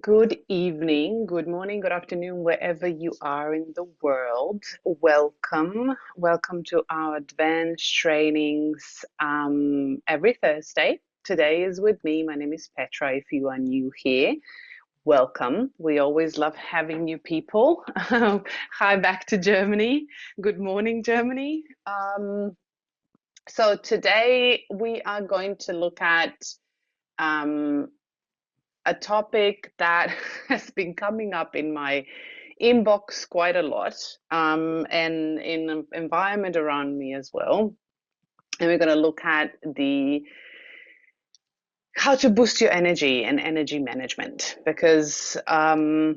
Good evening, good morning, good afternoon, wherever you are in the world. Welcome. Welcome to our advanced trainings every Thursday. Today is with me. My name is Petra. If you are new here, welcome. We always love having new people. Hi, back to Germany. Good morning, Germany. So today we are going to look at um, a topic that has been coming up in my inbox quite a lot, and in the environment around me as well. And we're going to look at the how to boost your energy and energy management, because a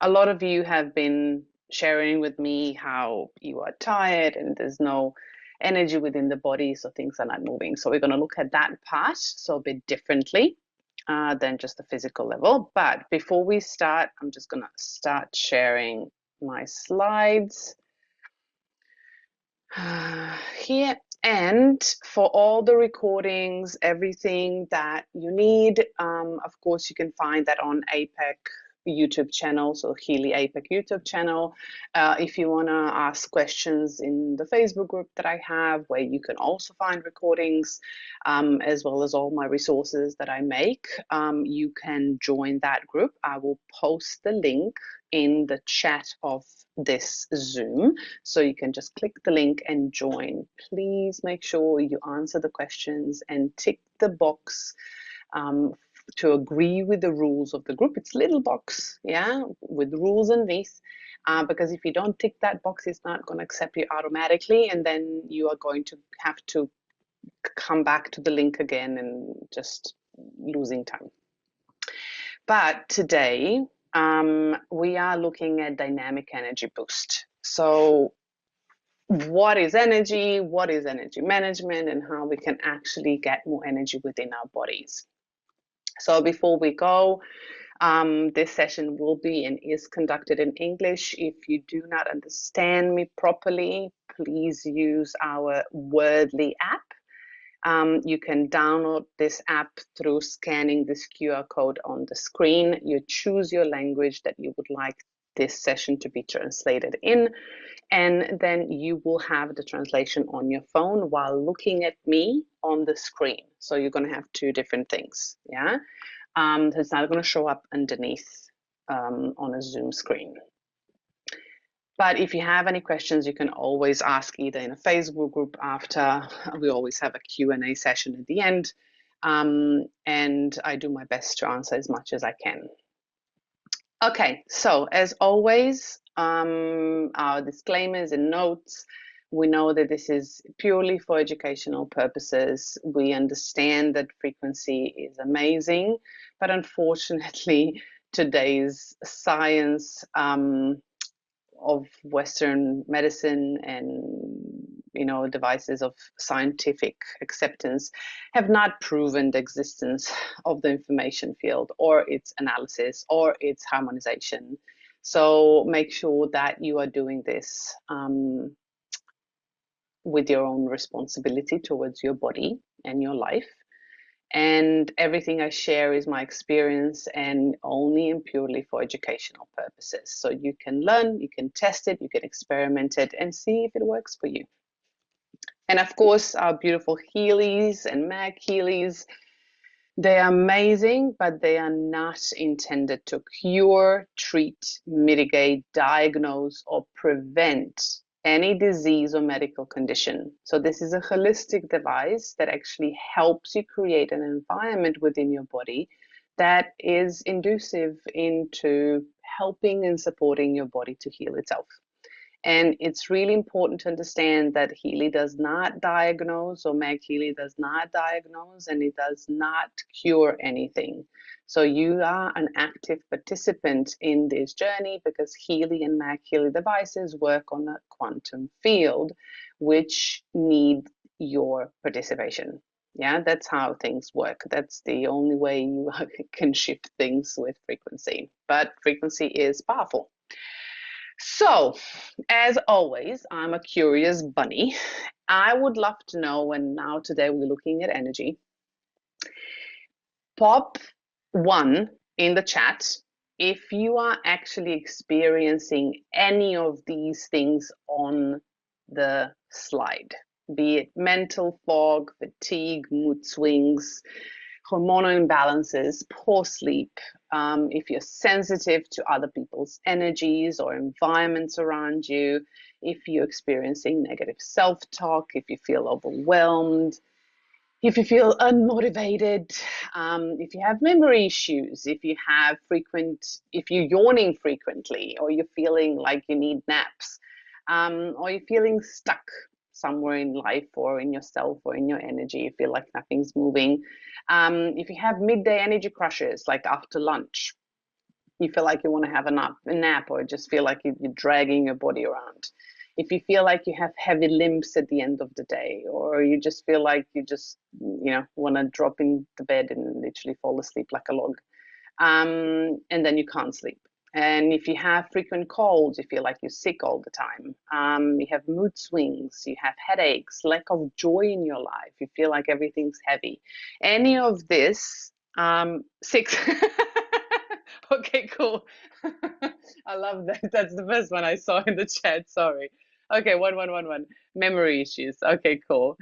lot of you have been sharing with me how you are tired and there's no energy within the body, so things are not moving. So we're going to look at that part, so a bit differently than just the physical level. But before we start, I'm just going to start sharing my slides here. And for all the recordings, everything that you need, of course, you can find that on APEC YouTube channel, so Healy APEC YouTube channel. If you want to ask questions in the Facebook group that I have, where you can also find recordings, as well as all my resources that I make, you can join that group. I will post the link in the chat of this Zoom, so you can just click the link and join. Please make sure you answer the questions and tick the box to agree with the rules of the group. It's a little box, yeah, with rules underneath, because if you don't tick that box, it's not going to accept you automatically, and then you are going to have to come back to the link again and just losing time. But today, we are looking at dynamic energy boost. So what is energy? What is energy management, and how we can actually get more energy within our bodies? So before we go, this session will be and is conducted in English. If you do not understand me properly, please use our Wordly app. You can download this app through scanning this QR code on the screen. You choose your language that you would like this session to be translated in, and then you will have the translation on your phone while looking at me on the screen. So you're going to have two different things, yeah? It's not going to show up underneath on a Zoom screen. But if you have any questions, you can always ask either in a Facebook group after. We always have a Q&A session at the end, and I do my best to answer as much as I can. Okay, so as always, our disclaimers and notes. We know that this is purely for educational purposes. We understand that frequency is amazing, but unfortunately, today's science of Western medicine and devices of scientific acceptance have not proven the existence of the information field or its analysis or its harmonization. So make sure that you are doing this with your own responsibility towards your body and your life. And everything I share is my experience and only and purely for educational purposes. So you can learn, you can test it, you can experiment it and see if it works for you. And of course, our beautiful Healys and Mag Healys, they are amazing, but they are not intended to cure, treat, mitigate, diagnose, or prevent any disease or medical condition. So this is a holistic device that actually helps you create an environment within your body that is inducive into helping and supporting your body to heal itself. And it's really important to understand that Healy does not diagnose, or Mag Healy does not diagnose, and it does not cure anything. So you are an active participant in this journey, because Healy and Mag Healy devices work on a quantum field, which need your participation. Yeah, that's how things work. That's the only way you can shift things with frequency. But frequency is powerful. So, as always, I'm a curious bunny. I would love to know, and now today we're looking at energy. Pop one in the chat if you are actually experiencing any of these things on the slide, be it mental fog, fatigue, mood swings, hormonal imbalances, poor sleep, if you're sensitive to other people's energies or environments around you, if you're experiencing negative self-talk, if you feel overwhelmed, if you feel unmotivated, if you have memory issues, if you're yawning frequently, or you're feeling like you need naps, or you're feeling stuck somewhere in life or in yourself or in your energy, you feel like nothing's moving. If you have midday energy crushes, like after lunch, you feel like you want to have a nap or just feel like you're dragging your body around. If you feel like you have heavy limbs at the end of the day, or you just feel like you just, want to drop in the bed and literally fall asleep like a log, and then you can't sleep. And if you have frequent colds, you feel like you're sick all the time. You have mood swings, you have headaches, lack of joy in your life, you feel like everything's heavy. Any of this, six. Okay, cool. I love that. That's the first one I saw in the chat. Sorry. Okay, one. Memory issues. Okay, cool.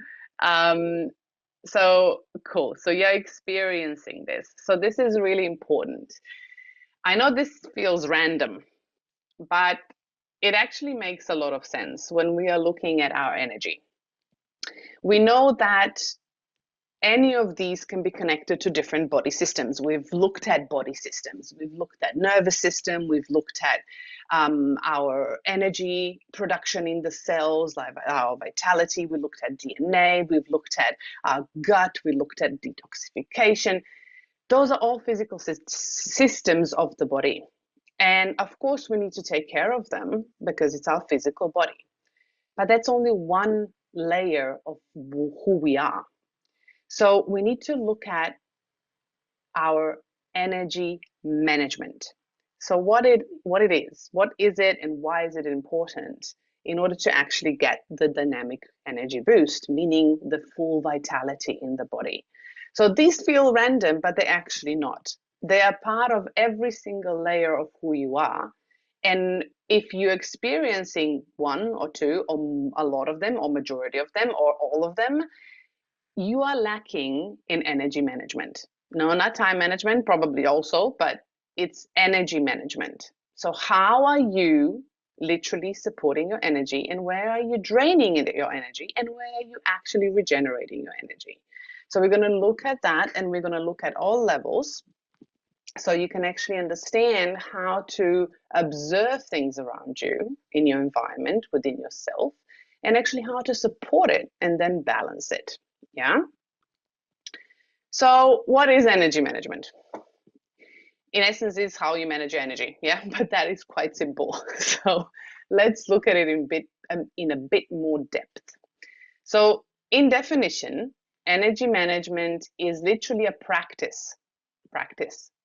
So cool. So you're experiencing this. So this is really important. I know this feels random, but it actually makes a lot of sense when we are looking at our energy. We know that any of these can be connected to different body systems. We've looked at body systems. We've looked at nervous system. We've looked at our energy production in the cells, like our vitality. We looked at DNA. We've looked at our gut. We looked at detoxification. Those are all physical systems of the body. And of course, we need to take care of them because it's our physical body. But that's only one layer of who we are. So we need to look at our energy management. So what is it, and why is it important in order to actually get the dynamic energy boost, meaning the full vitality in the body. So these feel random, but they're actually not. They are part of every single layer of who you are. And if you're experiencing one or two, or a lot of them, or majority of them, or all of them, you are lacking in energy management. No, not time management, probably also, but it's energy management. So how are you literally supporting your energy, and where are you draining your energy, and where are you actually regenerating your energy? So we're going to look at that, and we're going to look at all levels so you can actually understand how to observe things around you in your environment, within yourself, and actually how to support it and then balance it. Yeah. So what is energy management? In essence, is how you manage your energy. Yeah, but that is quite simple. So let's look at it in a bit more depth. So in definition, energy management is literally a practice.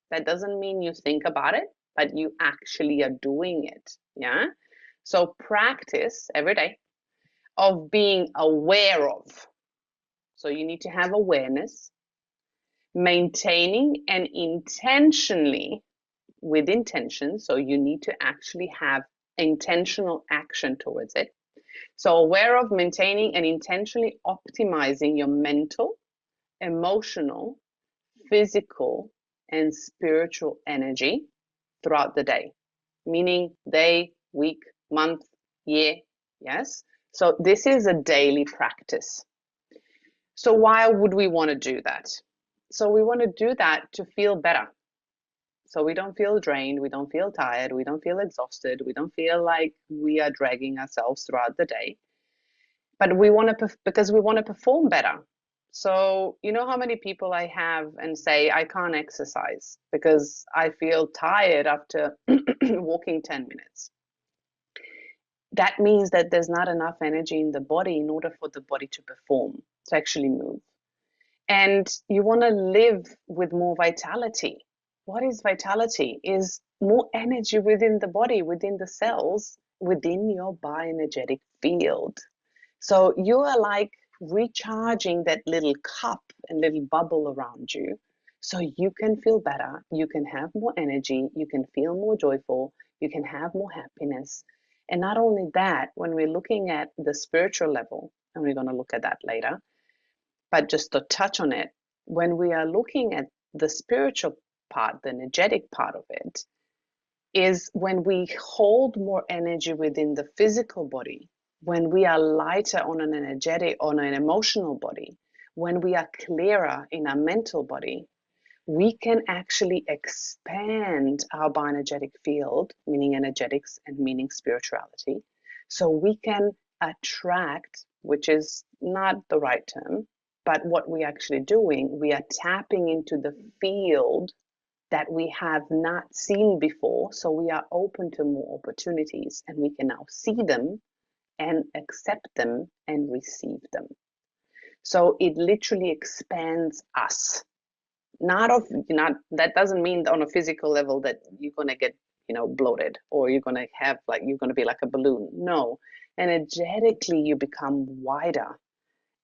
That doesn't mean you think about it, but you actually are doing it. Yeah. So practice every day of being aware of. So you need to have awareness, maintaining, and intentionally, with intention. So you need to actually have intentional action towards it. So aware of, maintaining, and intentionally optimizing your mental, emotional, physical, and spiritual energy throughout the day, meaning day, week, month, year. Yes. So this is a daily practice. So why would we want to do that? So we want to do that to feel better. So we don't feel drained, we don't feel tired, we don't feel exhausted, we don't feel like we are dragging ourselves throughout the day. But we want to, because we want to perform better. So you know how many people I have and say, I can't exercise because I feel tired after walking 10 minutes. That means that there's not enough energy in the body in order for the body to perform, to actually move. And you want to live with more vitality. What is vitality? Is more energy within the body, within the cells, within your bioenergetic field. So you are like recharging that little cup and little bubble around you So you can feel better, you can have more energy, you can feel more joyful, you can have more happiness. And not only that, when we're looking at the spiritual level, and we're going to look at that later, but just to touch on it, when we are looking at the spiritual part, the energetic part of it, is when we hold more energy within the physical body, when we are lighter on an energetic, on an emotional body, when we are clearer in our mental body, we can actually expand our bioenergetic field, meaning energetics and meaning spirituality. So we can attract, which is not the right term, but what we're actually doing, we are tapping into the field that we have not seen before. So we are open to more opportunities and we can now see them and accept them and receive them. So it literally expands us. Not that doesn't mean on a physical level that you're gonna get bloated or you're gonna have you're gonna be like a balloon. No, energetically you become wider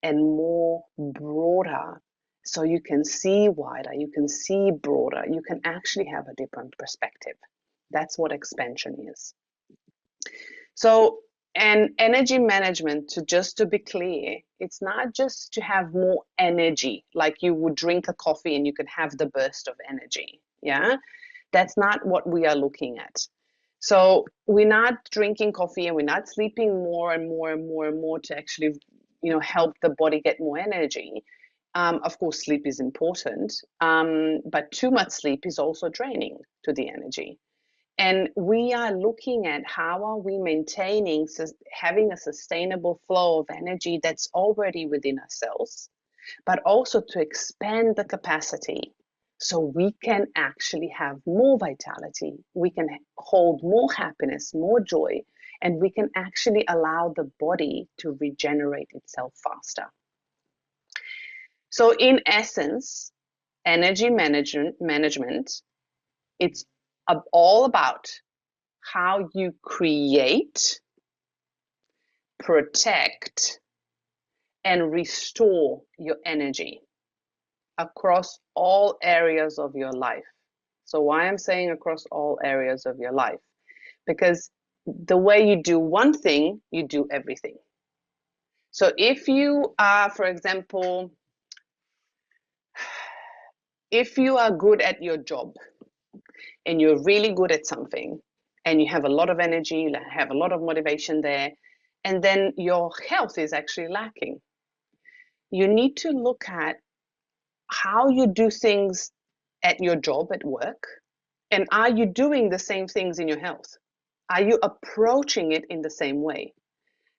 and more broader, so you can see wider, you can see broader, you can actually have a different perspective. That's what expansion is. So, and energy management, to be clear, it's not just to have more energy, like you would drink a coffee and you can have the burst of energy. Yeah, that's not what we are looking at. So we're not drinking coffee and we're not sleeping more and more and more and more to actually, help the body get more energy. Of course, sleep is important, but too much sleep is also draining to the energy. And we are looking at how are we maintaining, having a sustainable flow of energy that's already within ourselves, but also to expand the capacity so we can actually have more vitality, we can hold more happiness, more joy, and we can actually allow the body to regenerate itself faster. So in essence, energy management, it's all about how you create, protect, and restore your energy across all areas of your life. So why I'm saying across all areas of your life? Because the way you do one thing, you do everything. So if you are, for example, if you are good at your job and you're really good at something and you have a lot of energy, you have a lot of motivation there, and then your health is actually lacking, you need to look at how you do things at your job, at work, and are you doing the same things in your health? Are you approaching it in the same way?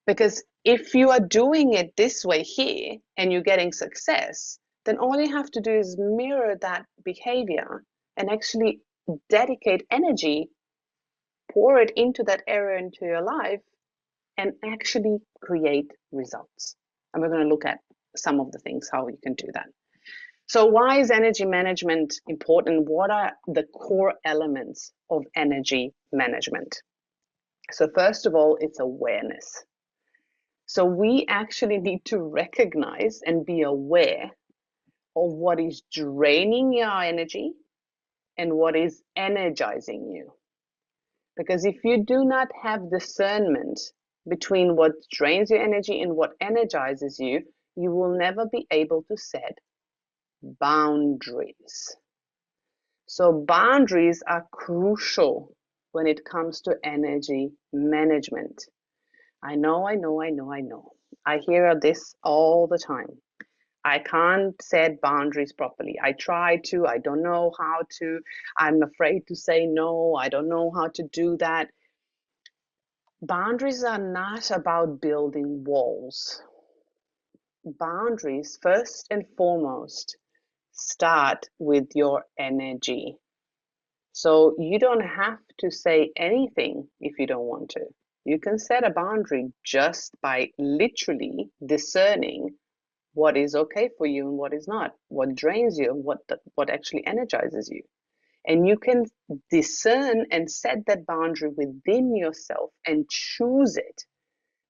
Because if you are doing it this way here and you're getting success, then all you have to do is mirror that behavior and actually dedicate energy, pour it into that area into your life, and actually create results. And we're going to look at some of the things how you can do that. So why is energy management important? What are the core elements of energy management? So first of all, it's awareness. So we actually need to recognize and be aware of what is draining your energy and what is energizing you. Because if you do not have discernment between what drains your energy and what energizes you, you will never be able to set boundaries. So boundaries are crucial when it comes to energy management. I know. I hear this all the time. I can't set boundaries properly. I try to, I don't know how to. I'm afraid to say no. I don't know how to do that. Boundaries are not about building walls. Boundaries, first and foremost, start with your energy. So you don't have to say anything if you don't want to. You can set a boundary just by literally discerning what is okay for you and what is not, what drains you and what actually energizes you. And you can discern and set that boundary within yourself and choose it,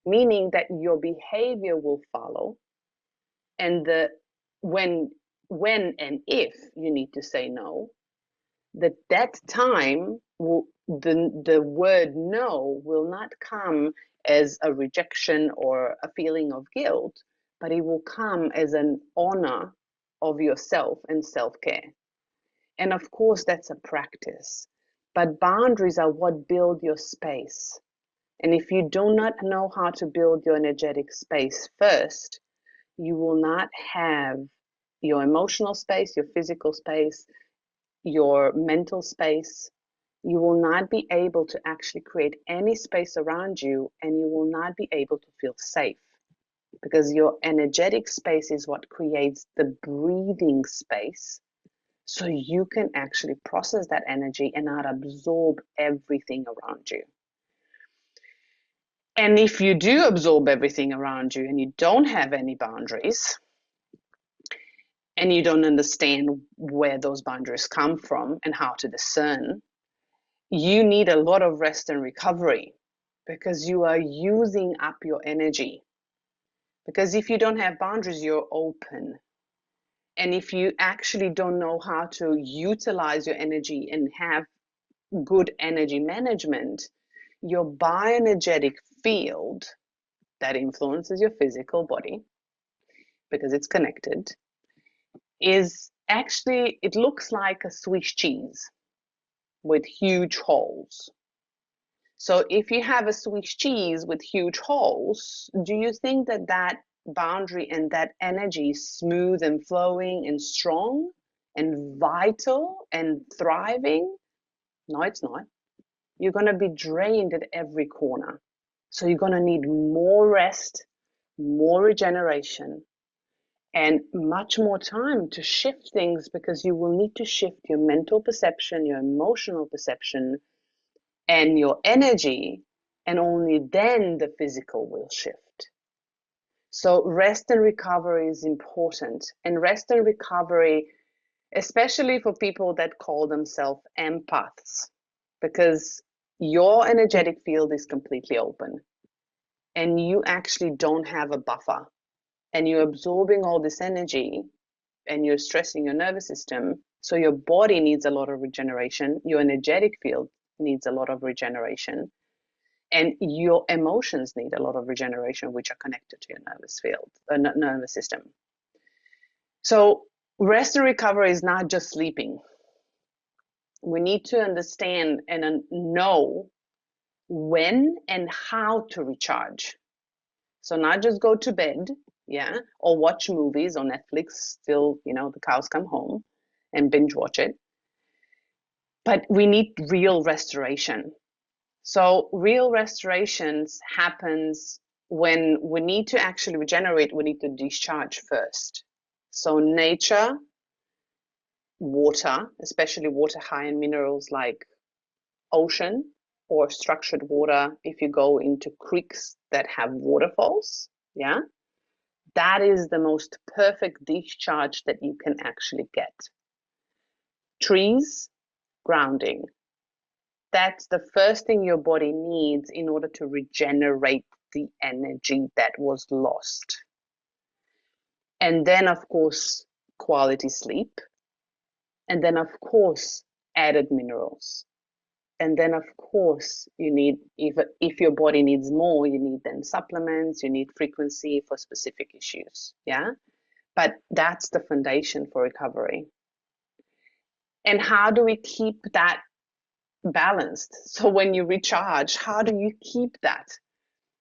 meaning that your behavior will follow. And when when and if you need to say no, that time will, the word no will not come as a rejection or a feeling of guilt, but it will come as an honor of yourself and self-care. And of course, that's a practice. But boundaries are what build your space. And if you do not know how to build your energetic space first, you will not have your emotional space, your physical space, your mental space. You will not be able to actually create any space around you, and you will not be able to feel safe, because your energetic space is what creates the breathing space, so you can actually process that energy and not absorb everything around you. And if you do absorb everything around you and you don't have any boundaries, and you don't understand where those boundaries come from and how to discern, you need a lot of rest and recovery, because you are using up your energy. Because if you don't have boundaries, you're open. And if you actually don't know how to utilize your energy and have good energy management, your bioenergetic field that influences your physical body, because it's connected, is actually, it looks like a Swiss cheese with huge holes. So if you have a Swiss cheese with huge holes, do you think that that boundary and that energy is smooth and flowing and strong and vital and thriving? No, it's not. You're going to be drained at every corner. So you're going to need more rest, more regeneration, and much more time to shift things, because you will need to shift your mental perception, your emotional perception, and your energy, and only then the physical will shift. So rest and recovery is important. And rest and recovery, especially for people that call themselves empaths, because your energetic field is completely open and you actually don't have a buffer, and you're absorbing all this energy and you're stressing your nervous system. So your body needs a lot of regeneration. Your energetic field needs a lot of regeneration. And your emotions need a lot of regeneration, which are connected to your nervous field, nervous system. So rest and recovery is not just sleeping. We need to understand and know when and how to recharge. So not just go to bed, yeah, or watch movies on Netflix till, the cows come home and binge watch it. But we need real restoration. So real restorations happens when we need to actually regenerate, we need to discharge first. So nature, water, especially water high in minerals like ocean or structured water, if you go into creeks that have waterfalls, yeah, that is the most perfect discharge that you can actually get. Trees, grounding. That's the first thing your body needs in order to regenerate the energy that was lost. And then, of course, quality sleep. And then, of course, added minerals. And then, of course, you need, if your body needs more, you need then supplements, you need frequency for specific issues. Yeah. But that's the foundation for recovery. And how do we keep that balanced? So when you recharge, how do you keep that?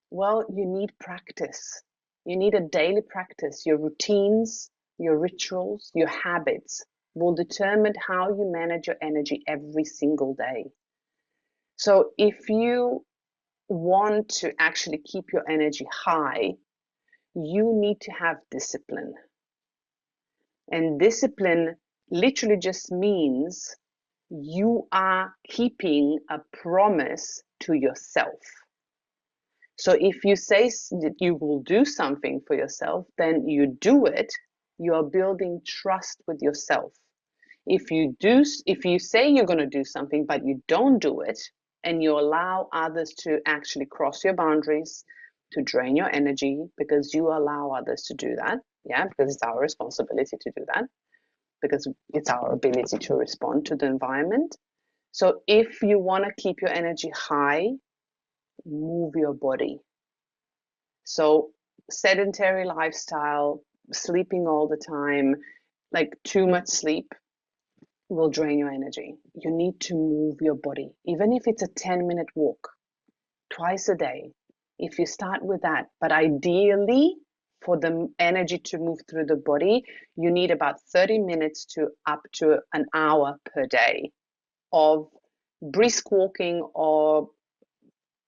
Well, you need practice. You need a daily practice. Your routines, your rituals, your habits will determine how you manage your energy every single day. So if you want to actually keep your energy high, you need to have discipline. And discipline literally just means you are keeping a promise to yourself. So if you say that you will do something for yourself, then you do it. You are building trust with yourself. If you say you're going to do something, but you don't do it, and you allow others to actually cross your boundaries, to drain your energy, because you allow others to do that, yeah, because it's our responsibility to do that. because it's our ability to respond to the environment. So if you want to keep your energy high, move your body. So sedentary lifestyle, sleeping all the time, like too much sleep will drain your energy. You need to move your body, even if it's a 10-minute walk twice a day. If you start with that, but ideally for the energy to move through the body, you need about 30 minutes to up to an hour per day of brisk walking or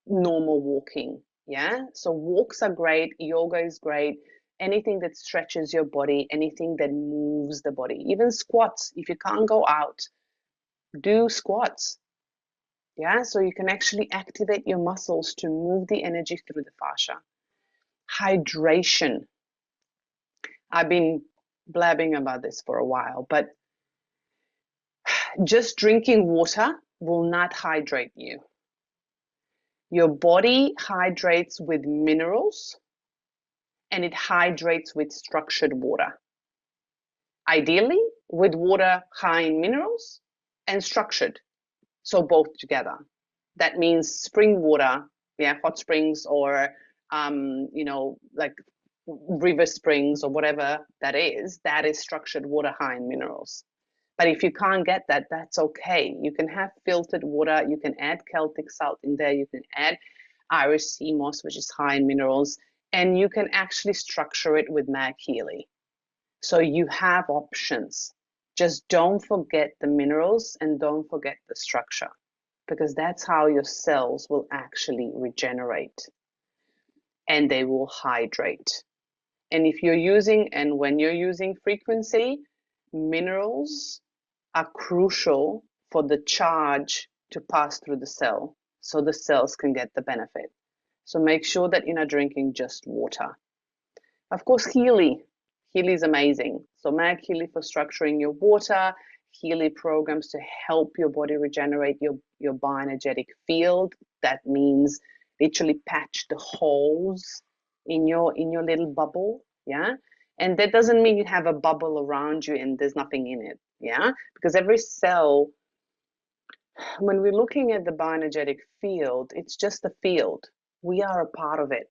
normal walking. Yeah. So walks are great. Yoga is great. Anything that stretches your body, anything that moves the body, even squats. If you can't go out, do squats. Yeah. So you can actually activate your muscles to move the energy through the fascia. Hydration. I've been blabbing about this for a while, but just drinking water will not hydrate you. Your body hydrates with minerals and it hydrates with structured water. Ideally, with water high in minerals and structured, so both together. That means spring water, yeah, hot springs, or like river springs or whatever that is structured water high in minerals. But if you can't get that, that's okay. You can have filtered water, you can add Celtic salt in there, you can add Irish sea moss, which is high in minerals, and you can actually structure it with Mag Healy. So you have options. Just don't forget the minerals and don't forget the structure, because that's how your cells will actually regenerate and they will hydrate. And if you're using, and when you're using frequency, minerals are crucial for the charge to pass through the cell so the cells can get the benefit. So make sure that you're not drinking just water. Of course, Healy. Healy is amazing. So Mag Healy for structuring your water, Healy programs to help your body regenerate your bioenergetic field. That means literally patch the holes in your little bubble. Yeah. And that doesn't mean you have a bubble around you and there's nothing in it. Yeah. Because every cell, when we're looking at the bioenergetic field, it's just a field. We are a part of it.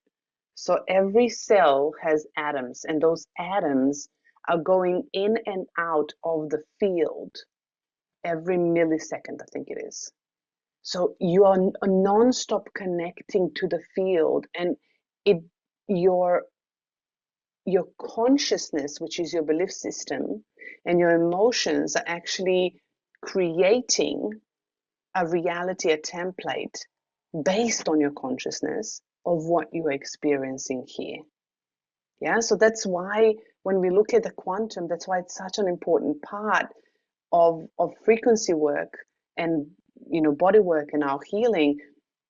So every cell has atoms, and those atoms are going in and out of the field every millisecond, I think it is. So you are non-stop connecting to the field, and it your consciousness, which is your belief system, and your emotions are actually creating a reality, a template based on your consciousness of what you are experiencing here. Yeah, so that's why when we look at the quantum, that's why it's such an important part of frequency work and body work and our healing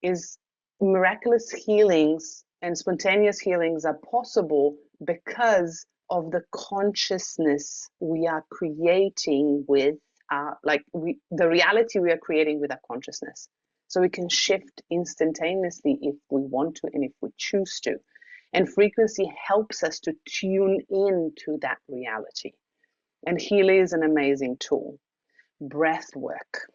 is miraculous healings and spontaneous healings are possible because of the consciousness we are creating with the reality we are creating with our consciousness. So we can shift instantaneously if we want to and if we choose to. And frequency helps us to tune into that reality. And Healy is an amazing tool. Breath work.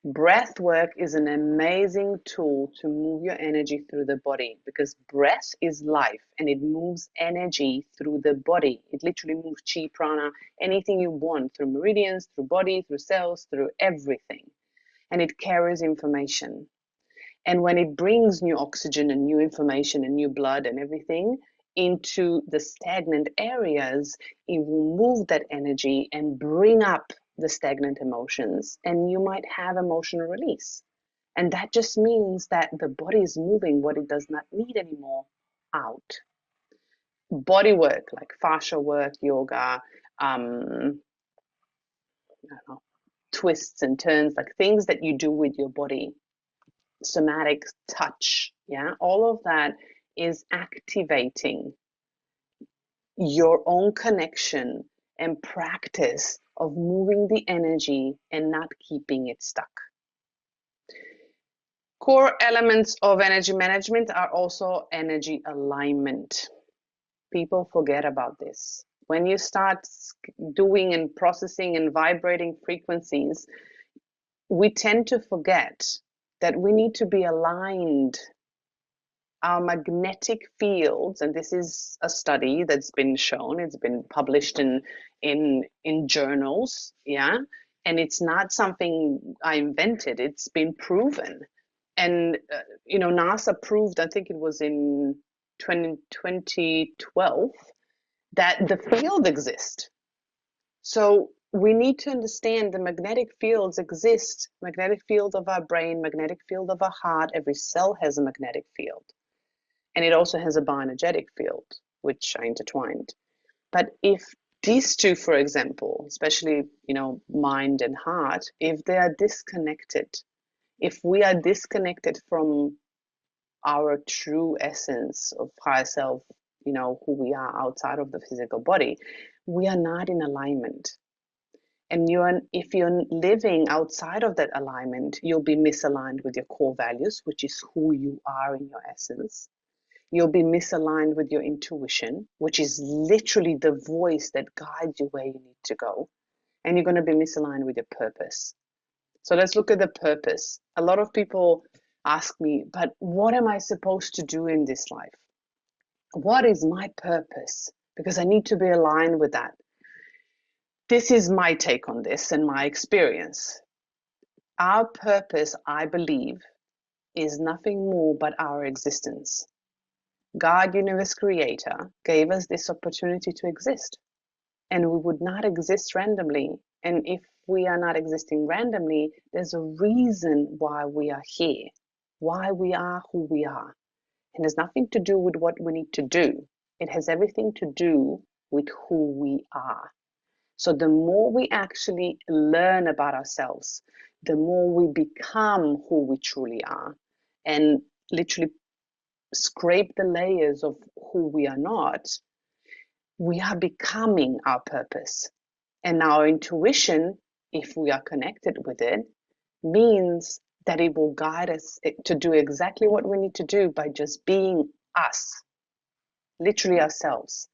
Breath work is an amazing tool to move your energy through the body because breath is life and it moves energy through the body. It literally moves chi, prana, anything you want through meridians, through body, through cells, through everything. And it carries information. And when it brings new oxygen and new information and new blood and everything into the stagnant areas, it will move that energy and bring up the stagnant emotions, and you might have emotional release. And that just means that the body is moving what it does not need anymore out. Body work, like fascia work, yoga, I don't know, twists and turns, like things that you do with your body, somatic touch, yeah, all of that is activating your own connection and practice of moving the energy and not keeping it stuck. Core elements of energy management are also energy alignment. People forget about this. When you start doing and processing and vibrating frequencies, we tend to forget that we need to be aligned. Our magnetic fields, and this is a study that's been shown, it's been published in journals, yeah, and it's not something I invented, it's been proven. And NASA proved, I think it was in 2012, that the field exists. So we need to understand the magnetic fields exist. Magnetic field of our brain, magnetic field of our heart. Every cell has a magnetic field. And it also has a bioenergetic field, which are intertwined. But if these two, for example, especially, mind and heart, if they are disconnected, if we are disconnected from our true essence of higher self, who we are outside of the physical body, we are not in alignment. And if you're living outside of that alignment, you'll be misaligned with your core values, which is who you are in your essence. You'll be misaligned with your intuition, which is literally the voice that guides you where you need to go. And you're going to be misaligned with your purpose. So let's look at the purpose. A lot of people ask me, but what am I supposed to do in this life? What is my purpose? Because I need to be aligned with that. This is my take on this and my experience. Our purpose, I believe, is nothing more but our existence. God, universe creator, gave us this opportunity to exist. And we would not exist randomly. And if we are not existing randomly, there's a reason why we are here, why we are who we are. And it has nothing to do with what we need to do. It has everything to do with who we are. So the more we actually learn about ourselves, the more we become who we truly are, and literally scrape the layers of who we are not, we are becoming our purpose. And our intuition, if we are connected with it, means that it will guide us to do exactly what we need to do by just being us, literally ourselves.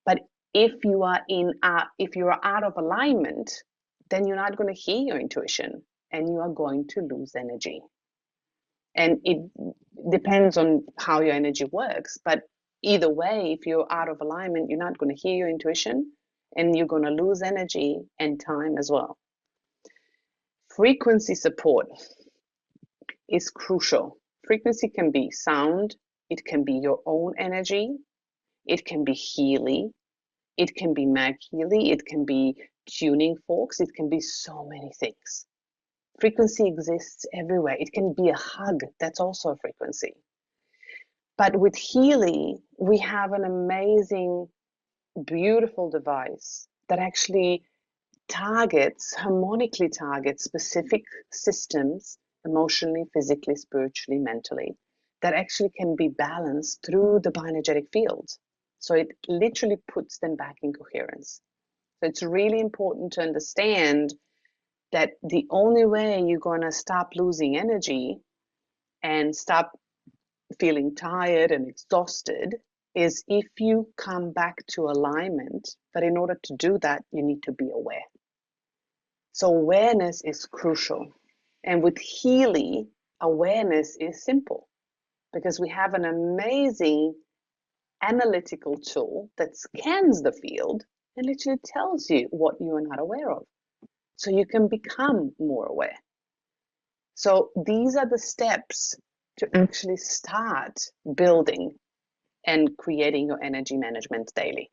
But if you are out of alignment, then you're not going to hear your intuition and you are going to lose energy. And it depends on how your energy works. But either way, if you're out of alignment, you're not going to hear your intuition and you're going to lose energy and time as well. Frequency support is crucial. Frequency can be sound, it can be your own energy, it can be Healy, it can be Mag Healy, it can be tuning forks, it can be so many things. Frequency exists everywhere. It can be a hug, that's also a frequency. But with Healy, we have an amazing, beautiful device that actually harmonically targets specific systems, emotionally, physically, spiritually, mentally, that actually can be balanced through the bioenergetic field. So it literally puts them back in coherence. So it's really important to understand that the only way you're going to stop losing energy and stop feeling tired and exhausted is if you come back to alignment. But in order to do that, you need to be aware. So awareness is crucial. And with Healy, awareness is simple because we have an amazing analytical tool that scans the field and literally tells you what you are not aware of. So you can become more aware. So these are the steps to actually start building and creating your energy management daily.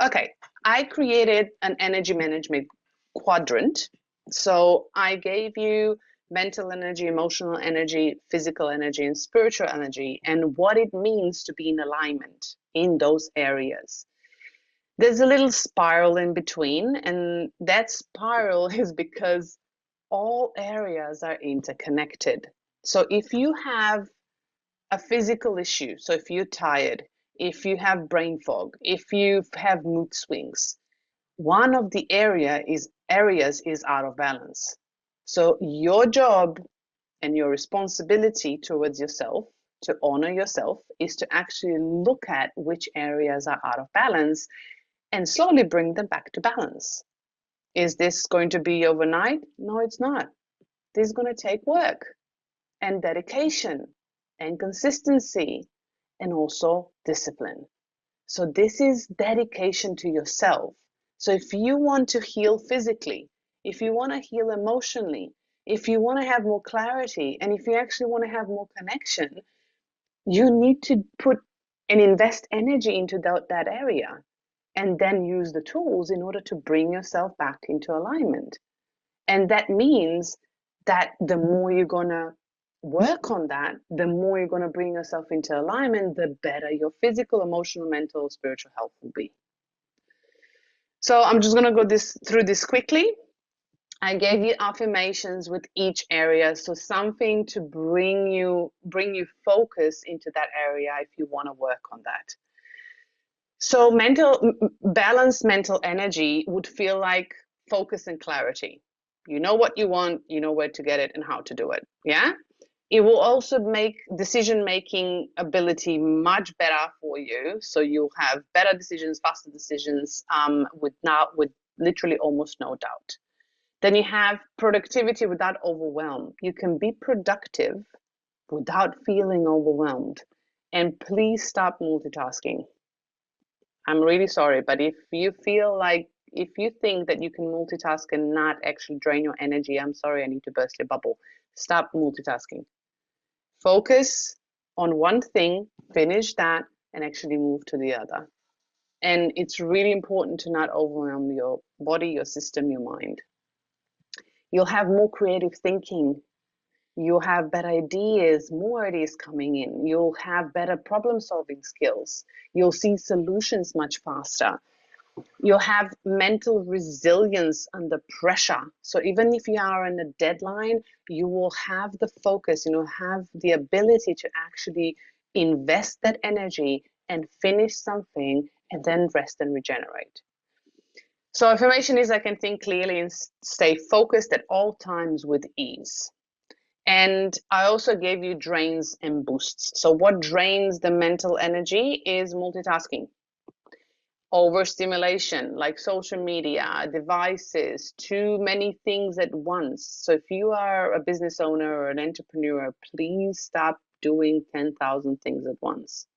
Okay, I created an energy management quadrant. So I gave you mental energy, emotional energy, physical energy, and spiritual energy, and what it means to be in alignment in those areas. There's a little spiral in between, and that spiral is because all areas are interconnected. So if you have a physical issue, so if you're tired, if you have brain fog, if you have mood swings, one of the areas is out of balance. So your job and your responsibility towards yourself, to honor yourself, is to actually look at which areas are out of balance and slowly bring them back to balance. Is this going to be overnight? No, it's not. This is going to take work and dedication and consistency and also discipline. So this is dedication to yourself. So if you want to heal physically, if you want to heal emotionally, if you want to have more clarity, and if you actually want to have more connection, you need to put and invest energy into that area, and then use the tools in order to bring yourself back into alignment. And that means that the more you're going to work on that, the more you're going to bring yourself into alignment, the better your physical, emotional, mental, spiritual health will be. So I'm just going to go through this quickly. I gave you affirmations with each area, so something to bring you focus into that area if you want to work on that. So balanced mental energy would feel like focus and clarity. You know what you want, you know where to get it and how to do it. Yeah. It will also make decision-making ability much better for you. So you'll have better decisions, faster decisions, with literally almost no doubt. Then you have productivity without overwhelm. You can be productive without feeling overwhelmed. And please stop multitasking. I'm really sorry, but if you think that you can multitask and not actually drain your energy, I'm sorry, I need to burst your bubble. Stop multitasking. Focus on one thing, finish that, and actually move to the other. And it's really important to not overwhelm your body, your system, your mind. You'll have more creative thinking. You'll have better ideas, more ideas coming in. You'll have better problem-solving skills. You'll see solutions much faster. You'll have mental resilience under pressure. So even if you are in a deadline, you will have the focus, have the ability to actually invest that energy and finish something and then rest and regenerate. So affirmation is I can think clearly and stay focused at all times with ease. And I also gave you drains and boosts. So what drains the mental energy is multitasking. Overstimulation, like social media, devices, too many things at once. So if you are a business owner or an entrepreneur, please stop doing 10,000 things at once.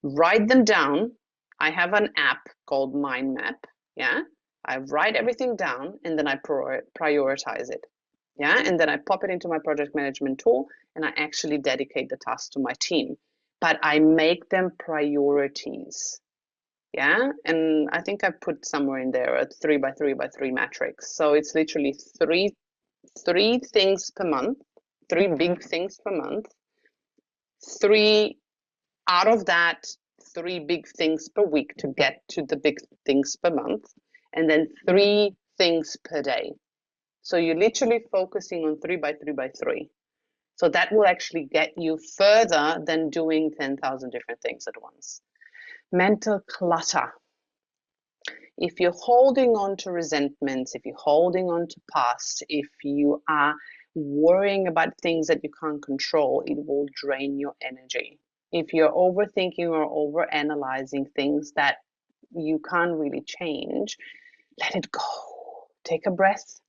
Write them down. I have an app called Mind Map. Yeah, I write everything down and then I prioritize it. Yeah, and then I pop it into my project management tool and I actually dedicate the task to my team. But I make them priorities. Yeah, and I think I put somewhere in there a 3x3x3 matrix. So it's literally three things per month, 3 big things per month, 3 out of that 3 big things per week to get to the big things per month, and then 3 things per day. So you're literally focusing on 3x3x3. So that will actually get you further than doing 10,000 different things at once. Mental clutter. If you're holding on to resentments, if you're holding on to past, if you are worrying about things that you can't control, it will drain your energy. If you're overthinking or overanalyzing things that you can't really change, let it go. Take a breath.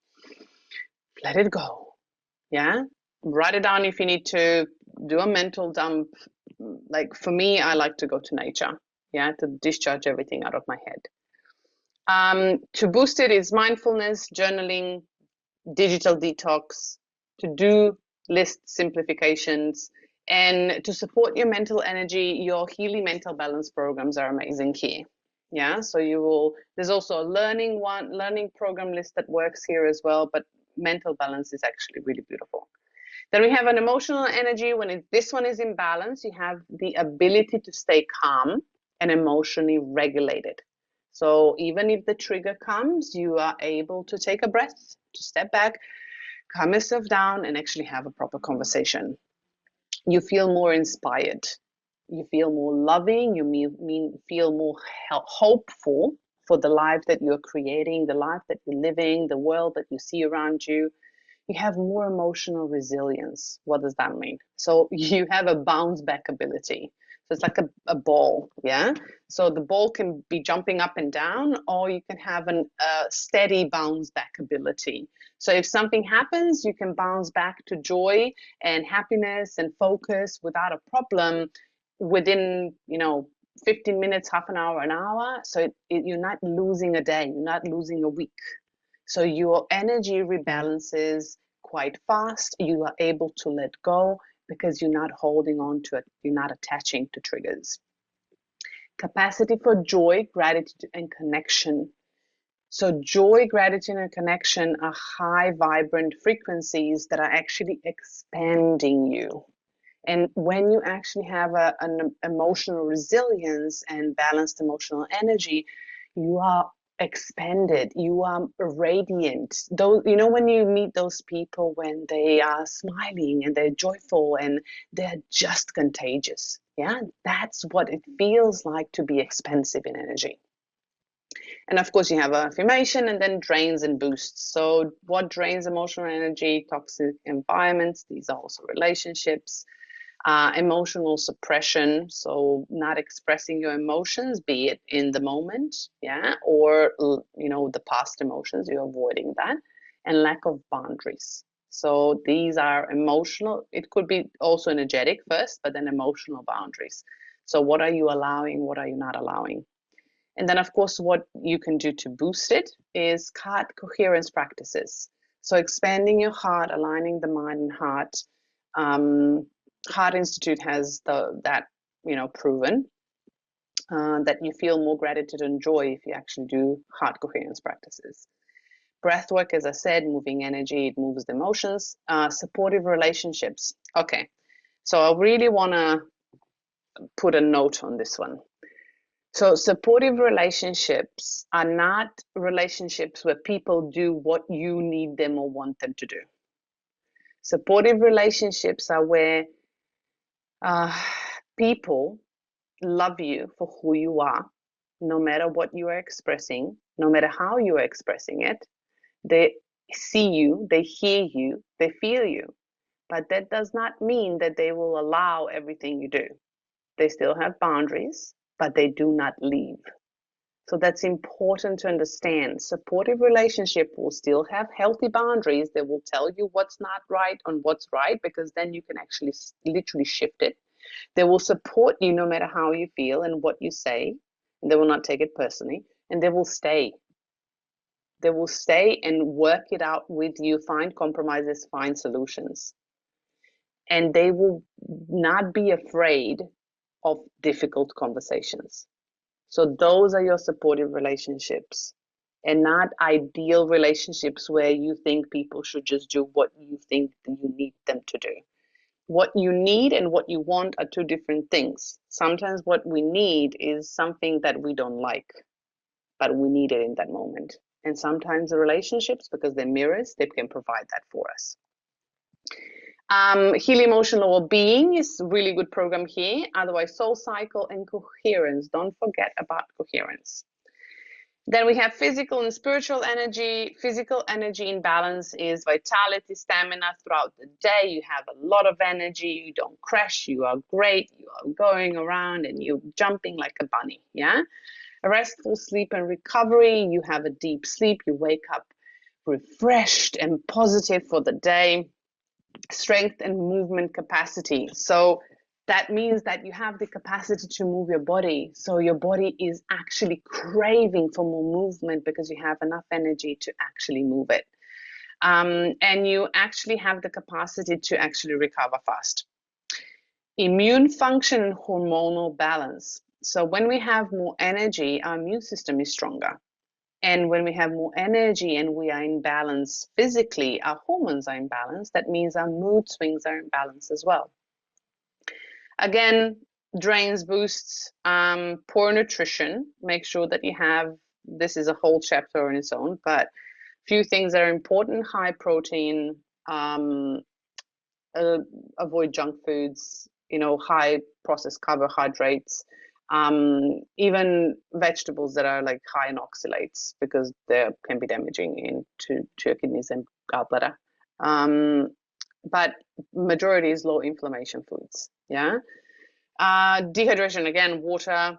Let it go. Yeah? Write it down if you need to. Do a mental dump. Like for me, I like to go to nature. Yeah, to discharge everything out of my head. To boost it is mindfulness, journaling, digital detox, to-do list simplifications, and to support your mental energy, your Healy mental balance programs are amazing here. Yeah, so there's also a learning program list that works here as well, but mental balance is actually really beautiful. Then we have an emotional energy. When this one is in balance, you have the ability to stay calm and emotionally regulated. So even if the trigger comes, you are able to take a breath, to step back, calm yourself down, and actually have a proper conversation. You feel more inspired. You feel more loving. You feel more hopeful for the life that you're creating, the life that you're living, the world that you see around you. You have more emotional resilience. What does that mean? So you have a bounce back ability. So it's like a ball, yeah? So the ball can be jumping up and down, or you can have a steady bounce back ability. So if something happens, you can bounce back to joy and happiness and focus without a problem within, 15 minutes, half an hour, an hour. So you're not losing a day, you're not losing a week. So your energy rebalances quite fast. You are able to let go because you're not holding on to it. You're not attaching to triggers. Capacity for joy, gratitude, and connection. So joy, gratitude, and connection are high, vibrant frequencies that are actually expanding you. And when you actually have an emotional resilience and balanced emotional energy, you are expanded, you are radiant. Those, when you meet those people when they are smiling and they're joyful and they're just contagious. Yeah, that's what it feels like to be expansive in energy. And of course, you have affirmation and then drains and boosts. So what drains emotional energy? Toxic environments. These are also relationships. Emotional suppression, so not expressing your emotions, be it in the moment, yeah, or the past emotions, you're avoiding that, and lack of boundaries. So these are emotional. It could be also energetic first, but then emotional boundaries. So what are you allowing? What are you not allowing? And then, of course, what you can do to boost it is heart coherence practices. So expanding your heart, aligning the mind and heart. Heart Institute has that proven that you feel more gratitude and joy if you actually do heart coherence practices. Breath work, as I said, moving energy, it moves the emotions. Supportive relationships. Okay, so I really want to put a note on this one. So supportive relationships are not relationships where people do what you need them or want them to do. Supportive relationships are where people love you for who you are, no matter what you are expressing, no matter how you are expressing it. They see you, they hear you, they feel you. But that does not mean that they will allow everything you do. They still have boundaries, but they do not leave. So that's important to understand. Supportive relationship will still have healthy boundaries. They will tell you what's not right and what's right, because then you can actually literally shift it. They will support you no matter how you feel and what you say, and they will not take it personally, and they will stay. They will stay and work it out with you, find compromises, find solutions. And they will not be afraid of difficult conversations. So those are your supportive relationships, and not ideal relationships where you think people should just do what you think you need them to do. What you need and what you want are two different things. Sometimes what we need is something that we don't like, but we need it in that moment. And sometimes the relationships, because they're mirrors, they can provide that for us. Healy Emotional Well-Being is a really good program here. Otherwise, Soul Cycle and Coherence. Don't forget about coherence. Then we have physical and spiritual energy. Physical energy in balance is vitality, stamina throughout the day. You have a lot of energy. You don't crash. You are great. You are going around and you're jumping like a bunny. Yeah. A restful sleep and recovery. You have a deep sleep. You wake up refreshed and positive for the day. Strength and movement capacity. So that means that you have the capacity to move your body. So your body is actually craving for more movement because you have enough energy to actually move it. And you actually have the capacity to actually recover fast. Immune function and hormonal balance. So when we have more energy, our immune system is stronger. And when we have more energy and we are in balance physically, our hormones are in balance. That means our mood swings are in balance as well. Again, drains, boosts, poor nutrition. Make sure that you have, this is a whole chapter on its own, but a few things that are important: high protein, avoid junk foods, high processed carbohydrates, even vegetables that are like high in oxalates, because they can be damaging to your kidneys and gallbladder. But majority is low inflammation foods. Yeah. Dehydration, again, water,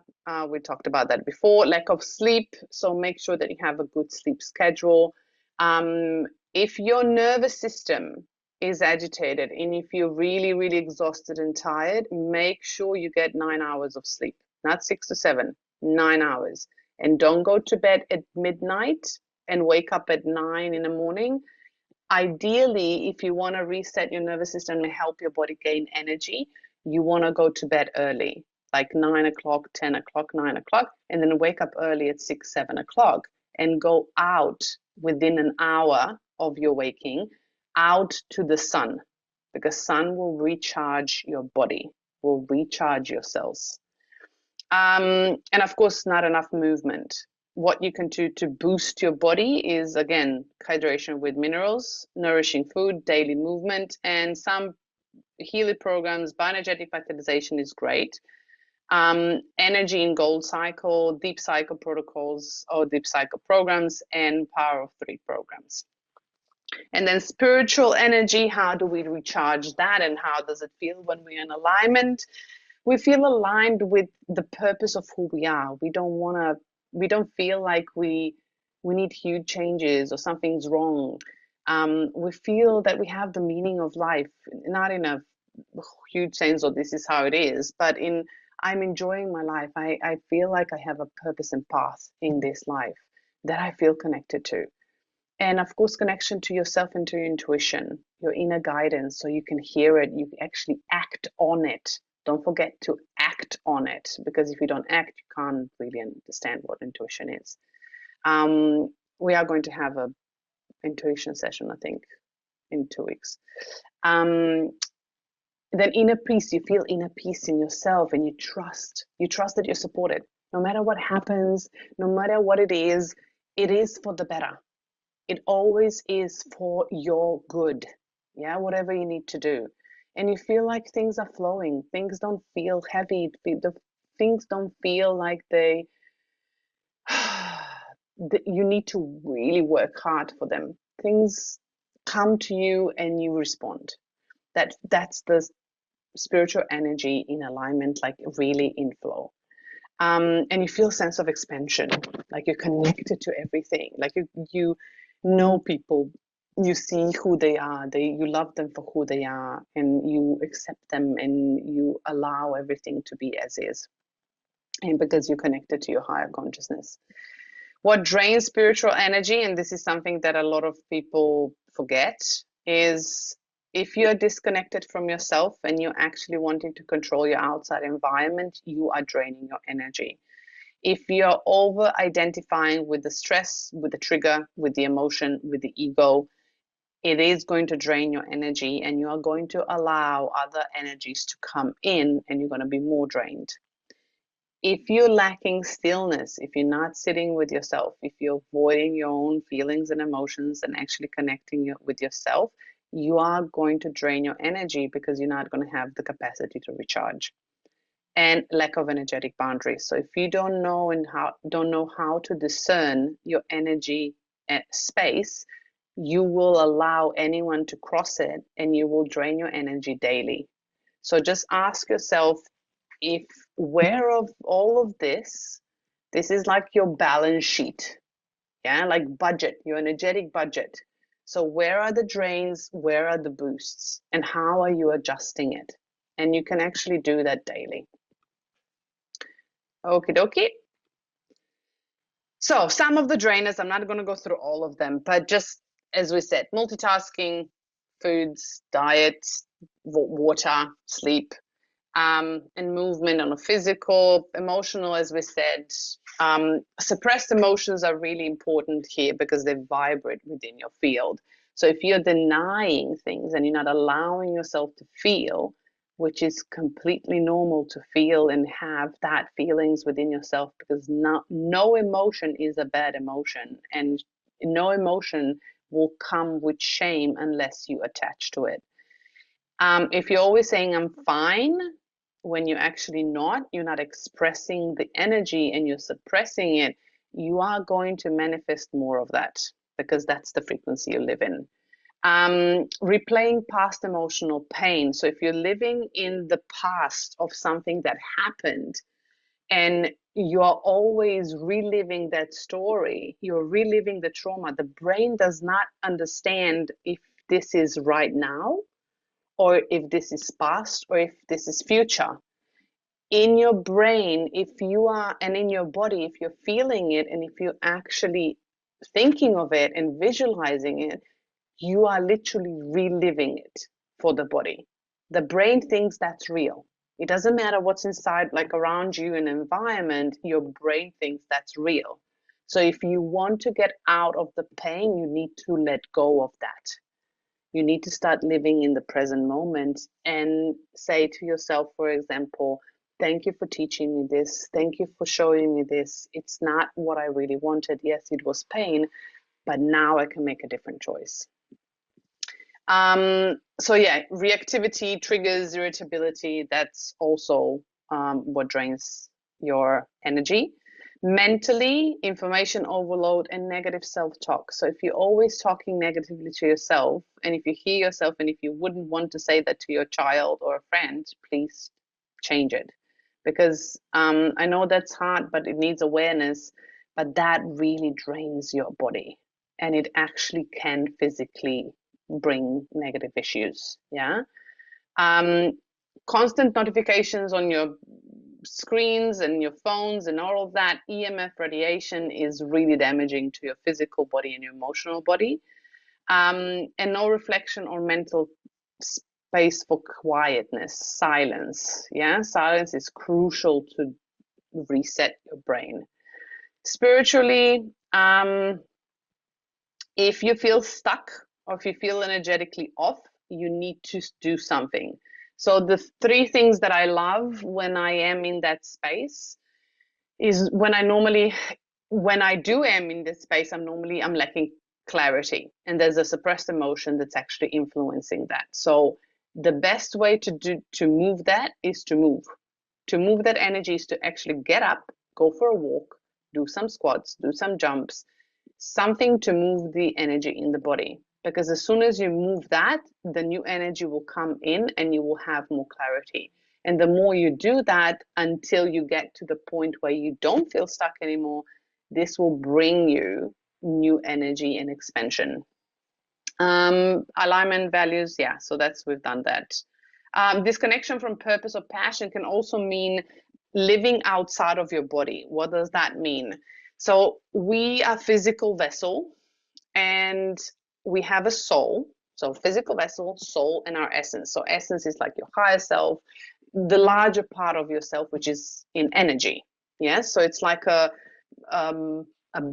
we talked about that before. Lack of sleep, so make sure that you have a good sleep schedule. If your nervous system is agitated and if you're really, really exhausted and tired, make sure you get 9 hours of sleep, not 6 to 7, 9 hours. And don't go to bed at midnight and wake up at 9 in the morning. Ideally, if you want to reset your nervous system and help your body gain energy, you want to go to bed early, like 9 o'clock, 10 o'clock, 9 o'clock, and then wake up early at 6, 7 o'clock and go out within an hour of your waking out to the sun, because sun will recharge your body, will recharge your cells. And of course, not enough movement. What you can do to boost your body is, again, hydration with minerals, nourishing food, daily movement, and some Healy programs. Bioenergetic vitalization is great. Energy in gold cycle, deep cycle protocols or deep cycle programs, and power of 3 programs. And then spiritual energy, how do we recharge that and how does it feel when we're in alignment? We feel aligned with the purpose of who we are. We don't feel like we need huge changes or something's wrong. We feel that we have the meaning of life, not in a huge sense or this is how it is, but in I'm enjoying my life. I feel like I have a purpose and path in this life that I feel connected to. And of course, connection to yourself and to your intuition, your inner guidance, so you can hear it, you actually act on it. Don't forget to act on it, because if you don't act, you can't really understand what intuition is. We are going to have a intuition session, I think, in 2 weeks. Then inner peace, you feel inner peace in yourself and you trust that you're supported. No matter what happens, no matter what it is for the better. It always is for your good. Yeah, whatever you need to do. And you feel like things are flowing. Things don't feel heavy. Things don't feel like they you need to really work hard for them. Things come to you and you respond. That's the spiritual energy in alignment, like really in flow. And you feel a sense of expansion, like you're connected to everything, like you know people, you see who they are, you love them for who they are, and you accept them and you allow everything to be as is, and because you're connected to your higher consciousness. What drains spiritual energy, and this is something that a lot of people forget, is if you're disconnected from yourself and you're actually wanting to control your outside environment, you are draining your energy. If you're over identifying with the stress, with the trigger, with the emotion, with the ego, it is going to drain your energy and you are going to allow other energies to come in and you're going to be more drained. If you're lacking stillness, if you're not sitting with yourself, if you're avoiding your own feelings and emotions and actually connecting with yourself, you are going to drain your energy because you're not going to have the capacity to recharge. And lack of energetic boundaries. So if you don't know how to discern your energy space, you will allow anyone to cross it and you will drain your energy daily. So just ask yourself, if aware of all of this is like your balance sheet, yeah, like budget, your energetic budget. So where are the drains, where are the boosts, and how are you adjusting it? And you can actually do that daily. Okie dokie. So some of the drainers, I'm not going to go through all of them, but just as we said, multitasking, foods, diet, water, sleep, and movement on a physical, emotional, as we said. Suppressed emotions are really important here because they vibrate within your field. So if you're denying things and you're not allowing yourself to feel, which is completely normal to feel and have that feelings within yourself, because no emotion is a bad emotion, and no emotion will come with shame unless you attach to it. If you're always saying I'm fine, when you're actually not, you're not expressing the energy and you're suppressing it, you are going to manifest more of that because that's the frequency you live in. Replaying past emotional pain. So if you're living in the past of something that happened and you're always reliving that story, you're reliving the trauma, the brain does not understand if this is right now or if this is past or if this is future. In your brain, if you are, and in your body, if you're feeling it and if you're actually thinking of it and visualizing it, you are literally reliving it for the body. The brain thinks that's real. It doesn't matter what's inside, like around you in environment, your brain thinks that's real. So if you want to get out of the pain, you need to let go of that. You need to start living in the present moment and say to yourself, for example, thank you for teaching me this. Thank you for showing me this. It's not what I really wanted. Yes, it was pain, but now I can make a different choice. So yeah, reactivity, triggers, irritability, that's also what drains your energy. Mentally, information overload and negative self-talk. So if you're always talking negatively to yourself, and if you hear yourself, and if you wouldn't want to say that to your child or a friend, please change it. Because I know that's hard, but it needs awareness, but that really drains your body. And it actually can physically bring negative issues. Yeah. Constant notifications on your screens and your phones and all of that EMF radiation is really damaging to your physical body and your emotional body. And no reflection or mental space for quietness, silence. Yeah, silence is crucial to reset your brain. Spiritually, if you feel stuck or if you feel energetically off, you need to do something. So the three things that I love when I am in that space is when I am in this space, I'm lacking clarity, and there's a suppressed emotion that's actually influencing that. So the best way to move that is to move that energy is to actually get up, go for a walk, do some squats, do some jumps, something to move the energy in the body. Because as soon as you move that, the new energy will come in and you will have more clarity. And the more you do that until you get to the point where you don't feel stuck anymore, this will bring you new energy and expansion. Alignment values, yeah, so we've done that. Disconnection from purpose or passion can also mean living outside of your body. What does that mean? So we are physical vessel and we have a soul. So physical vessel, soul, and our essence. So essence is like your higher self, the larger part of yourself, which is in energy. Yes, so it's like a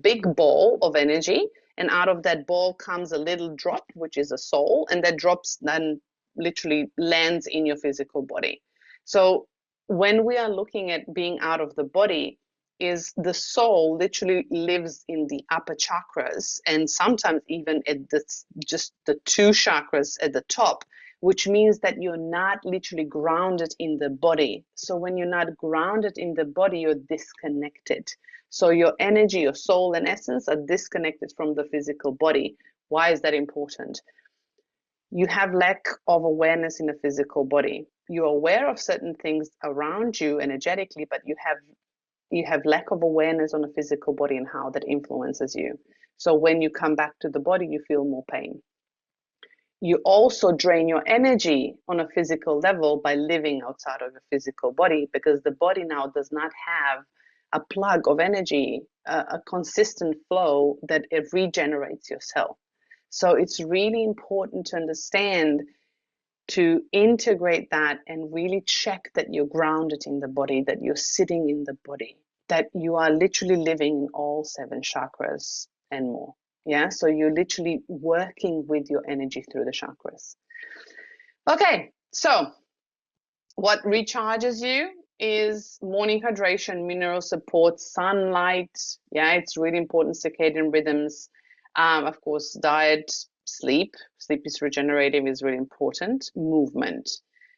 big ball of energy, and out of that ball comes a little drop, which is a soul, and that drops then literally lands in your physical body. So when we are looking at being out of the body, is the soul literally lives in the upper chakras and sometimes even at just the two chakras at the top, which means that you're not literally grounded in the body. So when you're not grounded in the body, you're disconnected. So your energy, your soul and essence are disconnected from the physical body. Why is that important? You have lack of awareness in the physical body. You're aware of certain things around you energetically, but you have lack of awareness on the physical body and how that influences you. So when you come back to the body, you feel more pain. You also drain your energy on a physical level by living outside of your physical body, because the body now does not have a plug of energy, a consistent flow that it regenerates your cell. So it's really important to understand, to integrate that and really check that you're grounded in the body, that you're sitting in the body, that you are literally living in all 7 chakras and more. Yeah, so you're literally working with your energy through the chakras. Okay, so what recharges you is morning hydration, mineral support, sunlight. Yeah, it's really important. Circadian rhythms, of course, diet, sleep. Sleep is regenerative, is really important. Movement.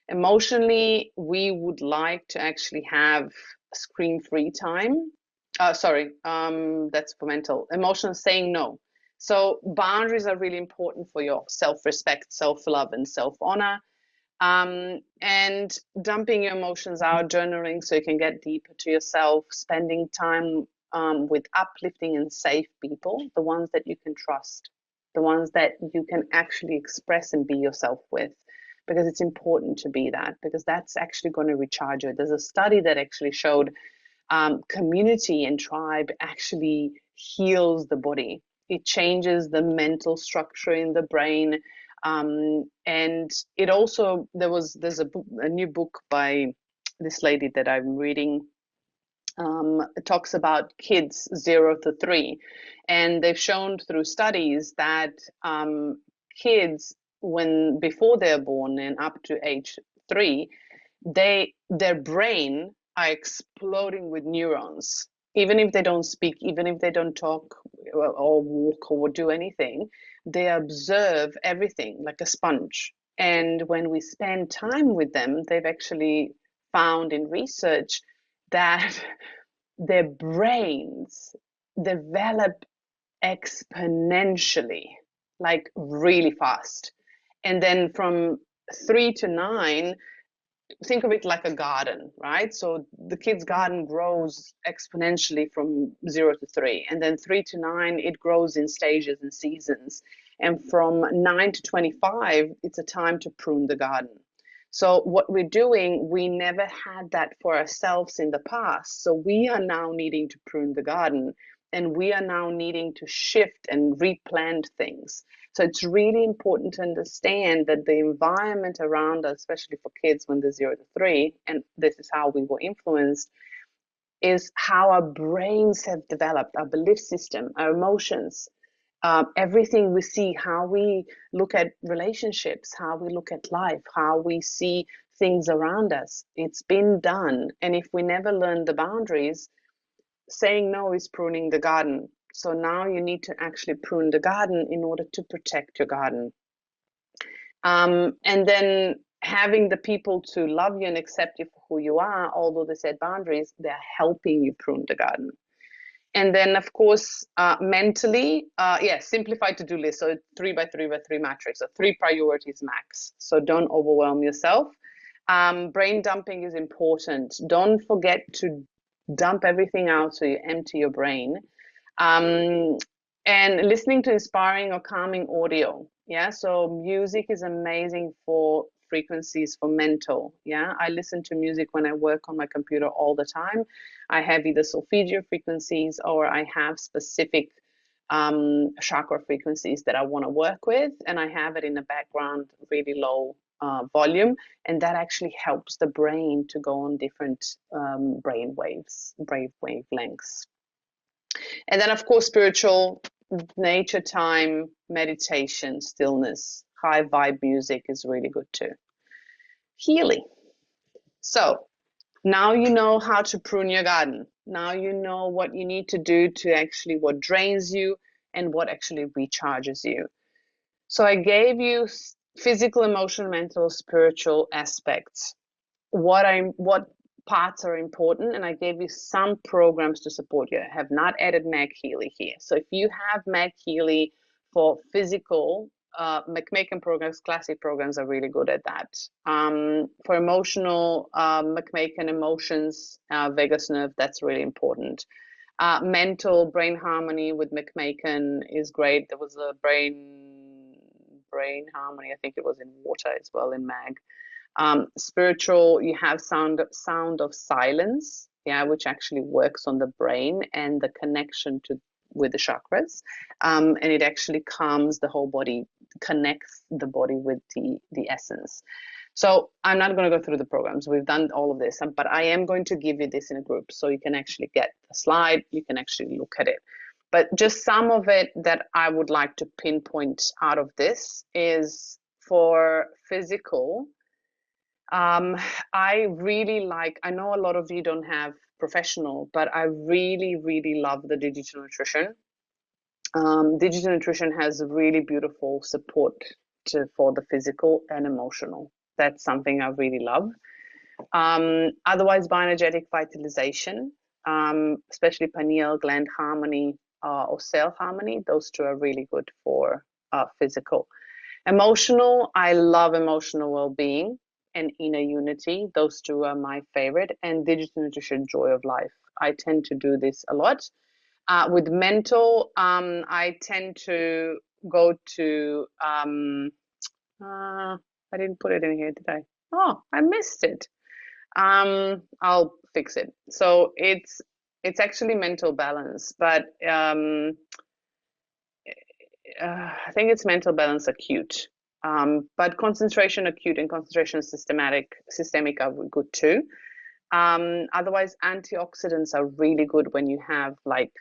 Emotionally, we would like to actually have screen-free time. That's for mental. Emotional, saying no. So boundaries are really important for your self-respect, self-love, and self-honor. And dumping your emotions out, journaling so you can get deeper to yourself, spending time with uplifting and safe people, the ones that you can trust, the ones that you can actually express and be yourself with, because it's important to be that, because that's actually going to recharge you. There's a study that actually showed community and tribe actually heals the body. It changes the mental structure in the brain. And it also, there's a new book by this lady that I'm reading. It talks about kids 0 to 3, and they've shown through studies that kids, when before they're born and up to age 3, their brain are exploding with neurons. Even if they don't speak, even if they don't talk or walk or do anything, they observe everything like a sponge. And when we spend time with them, they've actually found in research that their brains develop exponentially, like really fast. And then from 3 to 9, think of it like a garden, right? So the kid's garden grows exponentially from 0 to 3, and then 3 to 9, it grows in stages and seasons. And from 9 to 25, it's a time to prune the garden. So what we're doing, we never had that for ourselves in the past. So we are now needing to prune the garden, and we are now needing to shift and replant things. So it's really important to understand that the environment around us, especially for kids when they're 0 to 3, and this is how we were influenced, is how our brains have developed, our belief system, our emotions, everything we see, how we look at relationships, how we look at life, how we see things around us. It's been done. And if we never learn the boundaries, saying no is pruning the garden. So now you need to actually prune the garden in order to protect your garden. And then having the people to love you and accept you for who you are, although they set boundaries, they're helping you prune the garden. And then, of course, mentally, simplified to-do list. So 3 by 3 by 3 matrix, so 3 priorities max. So don't overwhelm yourself. Brain dumping is important. Don't forget to dump everything out so you empty your brain. And listening to inspiring or calming audio. Yeah, so music is amazing for frequencies for mental. Yeah, I listen to music when I work on my computer all the time. I have either solfeggio frequencies or I have specific chakra frequencies that I want to work with, and I have it in the background really low volume, and that actually helps the brain to go on different brain wavelengths. And then, of course, spiritual, nature time, meditation, stillness, high vibe music is really good too. Healy. So now you know how to prune your garden. Now you know what you need to do to actually what drains you and what actually recharges you. So I gave you physical, emotional, mental, spiritual aspects. What parts are important, and I gave you some programs to support you. I have not added Meg Healy here. So if you have Meg Healy for physical, McMaken programs, classic programs are really good at that. For emotional, McMaken emotions, vagus nerve, that's really important. Mental, brain harmony with McMaken is great. There was a brain harmony, I think it was in water as well in Mag. Spiritual, you have sound of silence, yeah, which actually works on the brain and the connection with the chakras, and it actually calms the whole body, connects the body with the essence. So I'm not going to go through the programs. We've done all of this, but I am going to give you this in a group so you can actually get the slide, you can actually look at it. But just some of it that I would like to pinpoint out of this is for physical. I really like, I know a lot of you don't have professional, but I really, really love the digital nutrition. Digital nutrition has really beautiful support for the physical and emotional. That's something I really love. Otherwise, bioenergetic vitalization, especially pineal gland harmony, or self-harmony. Those two are really good for physical. Emotional, I love emotional well-being and inner unity. Those two are my favorite. And digital nutrition, joy of life. I tend to do this a lot. With mental, I tend to go to, I didn't put it in here, did I? Oh, I missed it. I'll fix it. So it's actually mental balance, but I think it's mental balance acute. But concentration acute and concentration systemic are good too. Otherwise, antioxidants are really good when you have like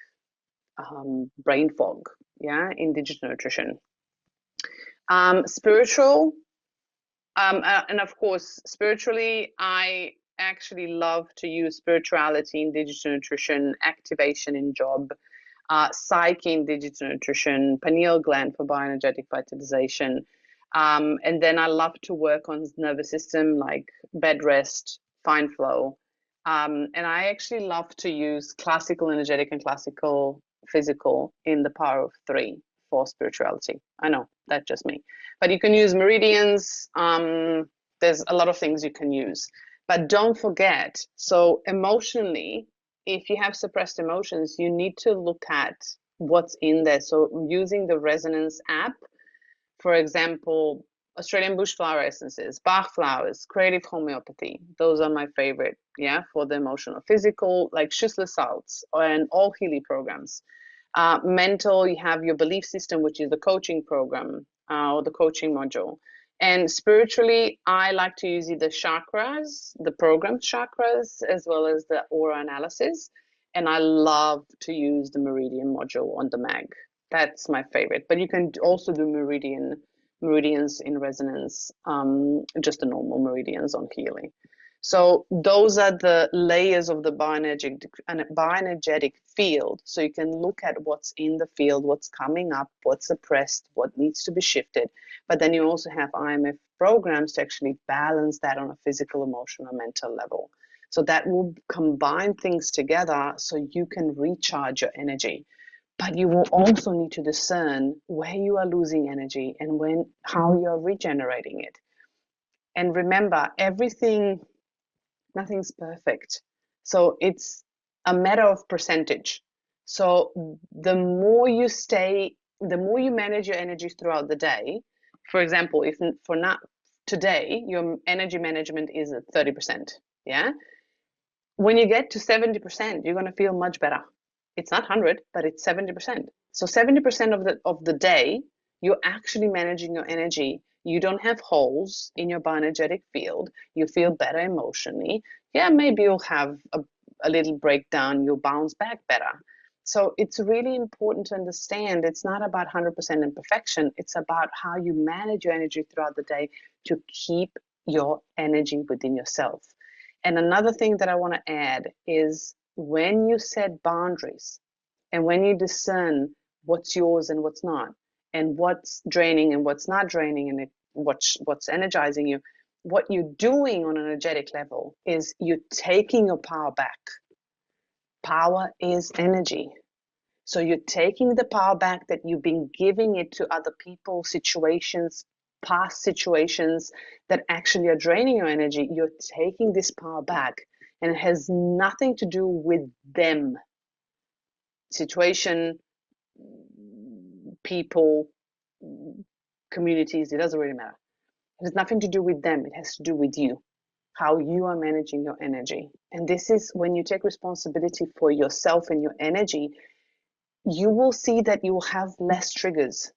brain fog, yeah, in digital nutrition. Spiritual, and of course, spiritually, I actually love to use spirituality in digital nutrition, activation in job, psyche in digital nutrition, pineal gland for bioenergetic vitalization. And then I love to work on nervous system like bed rest, fine flow. And I actually love to use classical energetic and classical physical in the power of three for spirituality. I know that's just me, but you can use meridians. There's a lot of things you can use, but don't forget. So emotionally, if you have suppressed emotions, you need to look at what's in there. So using the resonance app, for example, Australian bushflower essences, Bach flowers, creative homeopathy. Those are my favorite, yeah, for the emotional. Physical, like Schussler salts and all Healy programs. Mental, you have your belief system, which is the coaching program or the coaching module. And spiritually, I like to use either chakras, the programmed chakras, as well as the aura analysis. And I love to use the meridian module on the mag. That's my favorite. But you can also do meridians in resonance, just the normal meridians on Healy. So those are the layers of the bioenergetic field. So you can look at what's in the field, what's coming up, what's suppressed, what needs to be shifted. But then you also have IMF programs to actually balance that on a physical, emotional, mental level. So that will combine things together so you can recharge your energy. But you will also need to discern where you are losing energy and how you are regenerating it. And remember, nothing's perfect. So it's a matter of percentage. So the more you manage your energy throughout the day. For example, if for not today, your energy management is at 30%. Yeah. When you get to 70%, you're going to feel much better. It's not 100, but it's 70%. So 70% of the day, you're actually managing your energy. You don't have holes in your bioenergetic field. You feel better emotionally. Yeah, maybe you'll have a little breakdown. You'll bounce back better. So it's really important to understand it's not about 100% imperfection. It's about how you manage your energy throughout the day to keep your energy within yourself. And another thing that I want to add is when you set boundaries and when you discern what's yours and what's not, and what's draining and what's not draining, and what's energizing you, what you're doing on an energetic level is you're taking your power back. Power is energy. So you're taking the power back that you've been giving it to other people, situations, past situations that actually are draining your energy. You're taking this power back, and it has nothing to do with them. Situation, people, communities, it doesn't really matter. It has nothing to do with them. It has to do with you, how you are managing your energy. And this is when you take responsibility for yourself and your energy, you will see that you will have less triggers.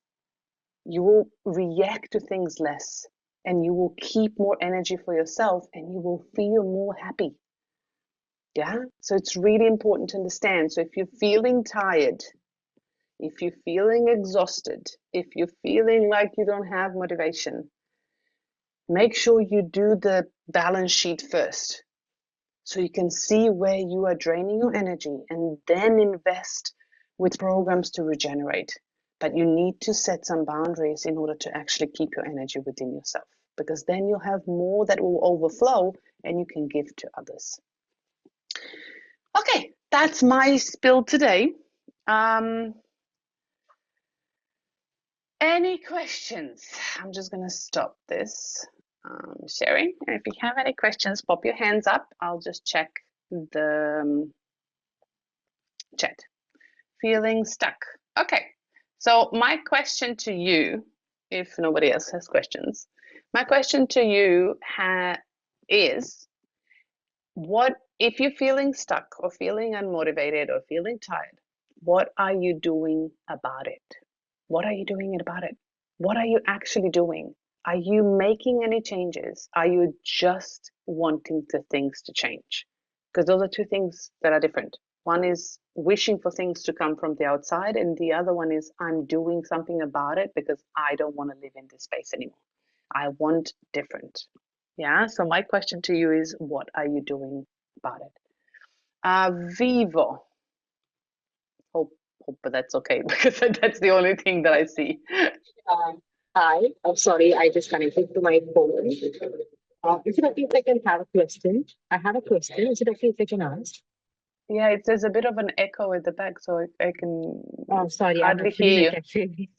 You will react to things less, and you will keep more energy for yourself, and you will feel more happy. Yeah. So it's really important to understand. So if you're feeling tired, if you're feeling exhausted, if you're feeling like you don't have motivation, make sure you do the balance sheet first so you can see where you are draining your energy and then invest with programs to regenerate. But you need to set some boundaries in order to actually keep your energy within yourself, because then you'll have more that will overflow and you can give to others. Okay, that's my spill today. Any questions? I'm just going to stop this sharing. And if you have any questions, pop your hands up. I'll just check the chat. Feeling stuck. Okay. So my question to you, if nobody else has questions, my question to you is, what if you're feeling stuck or feeling unmotivated or feeling tired, what are you doing about it? What are you doing about it? What are you actually doing? Are you making any changes? Are you just wanting the things to change? Because those are two things that are different. One is wishing for things to come from the outside, and the other one is I'm doing something about it because I don't want to live in this space anymore. I want different. Yeah. So my question to you is, what are you doing about it? Vivo. Hope that's okay because that's the only thing that I see. Hi, I'm sorry, I just connected to my phone. Is it okay if I can have a question? I have a question. Is it okay if I can ask? Yeah, there's a bit of an echo at the back, so I can Oh, sorry, I'm hardly actually hear like you. actually.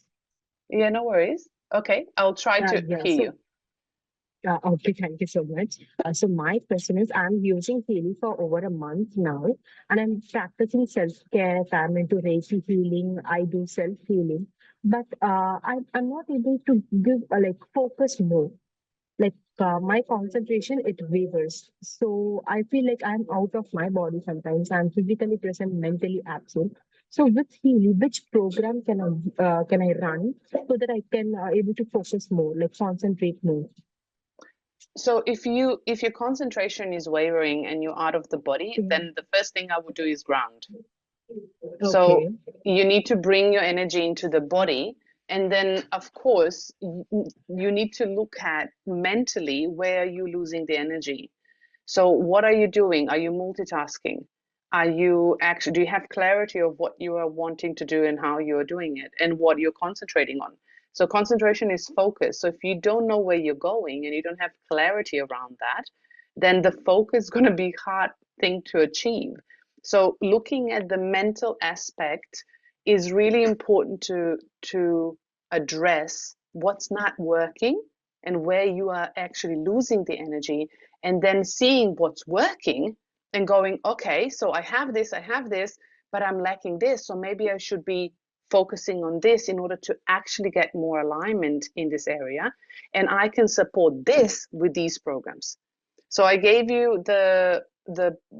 Yeah, no worries. Okay, I'll try to Yeah, hear so you. okay, thank you so much. So my question is, I'm using Healy for over a month now, and I'm practicing self-care. I'm into Reiki healing. I do self-healing, but I'm not able to give like focus more. Like my concentration, it wavers. So I feel like I'm out of my body sometimes. I'm physically present, mentally absent. So with Healy, which program can I run so that I can able to focus more, like concentrate more? So if your concentration is wavering and you're out of the body, Mm. then the first thing I would do is ground. So Okay. you need to bring your energy into the body. And then, of course, you need to look at mentally where are you losing the energy. So what are you doing? Are you multitasking? Are you actually, do you have clarity of what you are wanting to do and how you're doing it and what you're concentrating on? So concentration is focus. So if you don't know where you're going and you don't have clarity around that, then the focus is going to be hard thing to achieve. So looking at the mental aspect is really important to address what's not working and where you are actually losing the energy, and then seeing what's working and going, okay, so I have this, but I'm lacking this. So maybe I should be focusing on this in order to actually get more alignment in this area. And I can support this with these programs. So I gave you the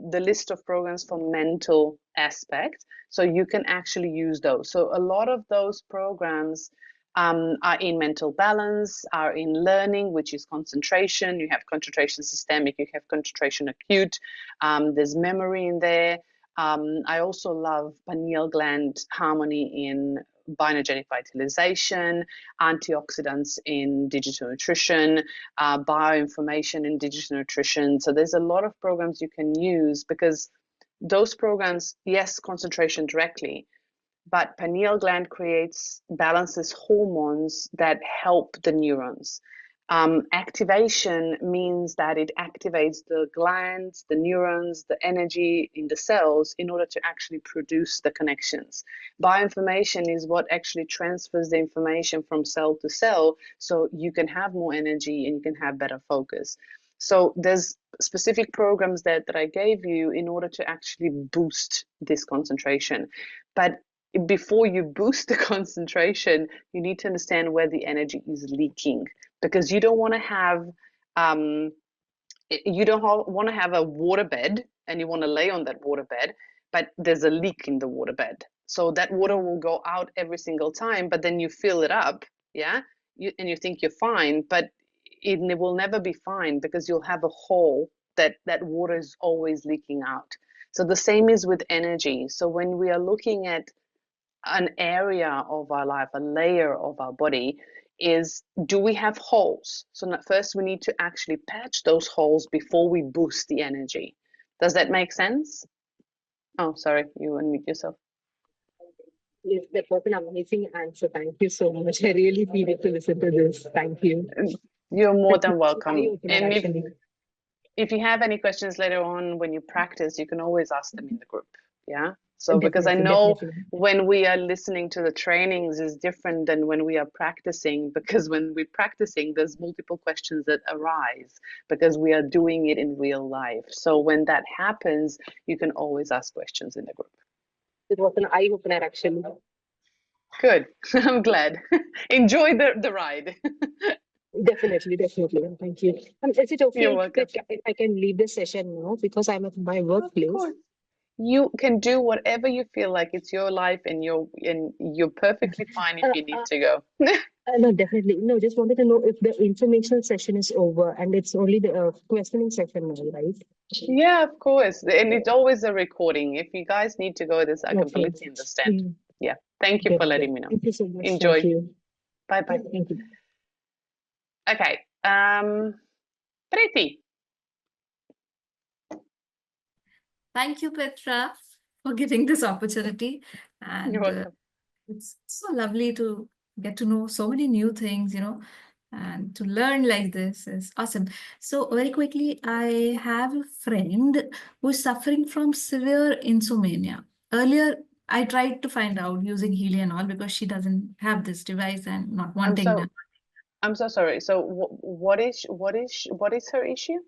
list of programs for mental aspect, so you can actually use those. So a lot of those programs are in mental balance, are in learning, which is concentration. You have concentration systemic, you have concentration acute. There's memory in there. I also love pineal gland harmony in biogenic vitalization, antioxidants in digital nutrition, bioinformation in digital nutrition. So there's a lot of programs you can use because those programs, yes, concentration directly, but pineal gland balances hormones that help the neurons. Activation means that it activates the glands, the neurons, the energy in the cells in order to actually produce the connections. Bioinformation is what actually transfers the information from cell to cell so you can have more energy and you can have better focus. So there's specific programs that I gave you in order to actually boost this concentration. But before you boost the concentration, you need to understand where the energy is leaking, because you don't want to have a waterbed and you want to lay on that waterbed, but there's a leak in the waterbed. So that water will go out every single time, but then you fill it up, yeah, and you think you're fine, but it will never be fine because you'll have a hole that water is always leaking out. So the same is with energy. So when we are looking at an area of our life, a layer of our body, is do we have holes? So first we need to actually patch those holes before we boost the energy. Does that make sense? Oh, sorry, you unmute yourself. Yes, that was an amazing answer. Thank you so much. I really needed to listen to this. Thank you. You're more That than was an eye welcome. opener, And actually. if you have any questions later on when you practice, you can always ask them in the group. Yeah. So because I Definitely, know definitely. when we are listening to the trainings is different than when we are practicing, because when we're practicing, there's multiple questions that arise because we are doing it in real life. So when that happens, you can always ask questions in the group. It was an eye opener, actually. Good. I'm glad. Enjoy the ride. Definitely, definitely. Thank you. Is it You're okay welcome. that if I can leave the session now because I'm at my Of workplace? course. You can do whatever you feel like. It's your life, and you're perfectly fine if Uh, you need uh, to go. no, definitely. No, just wanted to know if the informational session is over and it's only the questioning session now, right? Yeah, of course. And it's always a recording. If you guys need to go this, I Okay. completely understand. Mm, Yeah. Thank you for good, good. letting me know. Thank you so much. Thank Enjoy. you. Bye bye. Thank you. Okay. Preti. Thank you, Petra, for giving this opportunity. You're And welcome. it's so lovely to get to know so many new things, and to learn like this is awesome. So, very quickly, I have a friend who is suffering from severe insomnia. Earlier, I tried to find out using Healy and all because she doesn't have this device and not I'm wanting that. so I'm so sorry. So what is her issue?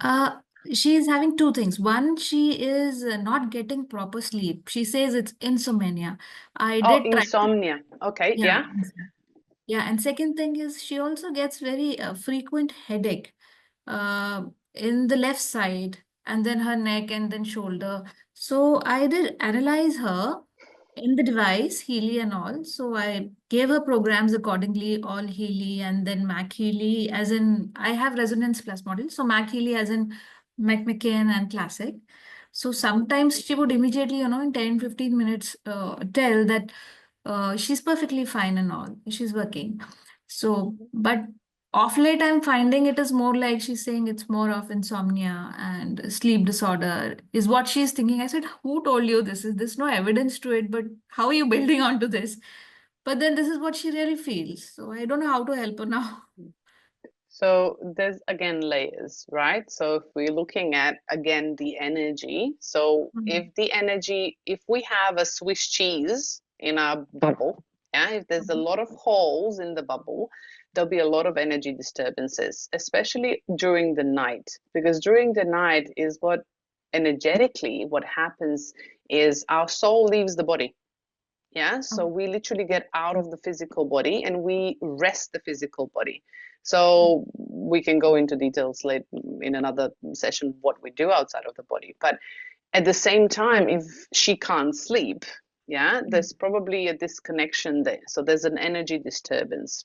Uh, she is having two things. One, she is not getting proper sleep. She says it's insomnia. I Oh, did try. insomnia. Okay, Yeah. yeah. Yeah. And second thing is she also gets very frequent headache uh, in the left side and then her neck and then shoulder. So I did analyze her in the device, Healy and all. So I gave her programs accordingly, all Healy and then Mac Healy, as in I have Resonance Plus model. So Mac Healy as in Mac McCain and Classic. So sometimes she would immediately, in 10, 15 minutes, tell that she's perfectly fine and all. She's working. So, but off late, I'm finding it is more like she's saying it's more of insomnia and sleep disorder is what she's thinking. I said, who told you this? There's no evidence to it, but how are you building onto this? But then this is what she really feels. So I don't know how to help her now. So there's again layers, right? So if we're looking at again the energy, so Mhm. if we have a Swiss cheese in our bubble, yeah, if there's a lot of holes in the bubble, there'll be a lot of energy disturbances, especially during the night, because during the night is what energetically what happens is our soul leaves the body. Yeah, so we literally get out of the physical body and we rest the physical body. So we can go into details later in another session what we do outside of the body. But at the same time, if she can't sleep, yeah, there's probably a disconnection there. So there's an energy disturbance.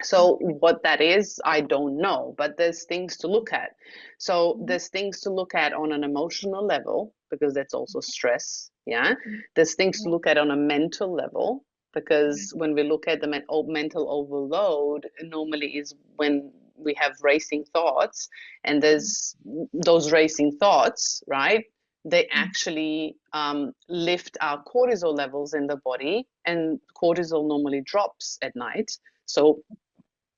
So what that is, I don't know, but there's things to look at. So there's things to look at on an emotional level because that's also stress. Yeah. There's things to look at on a mental level because when we look at the mental overload, normally is when we have racing thoughts, and there's those racing thoughts, right? They actually lift our cortisol levels in the body, and cortisol normally drops at night. So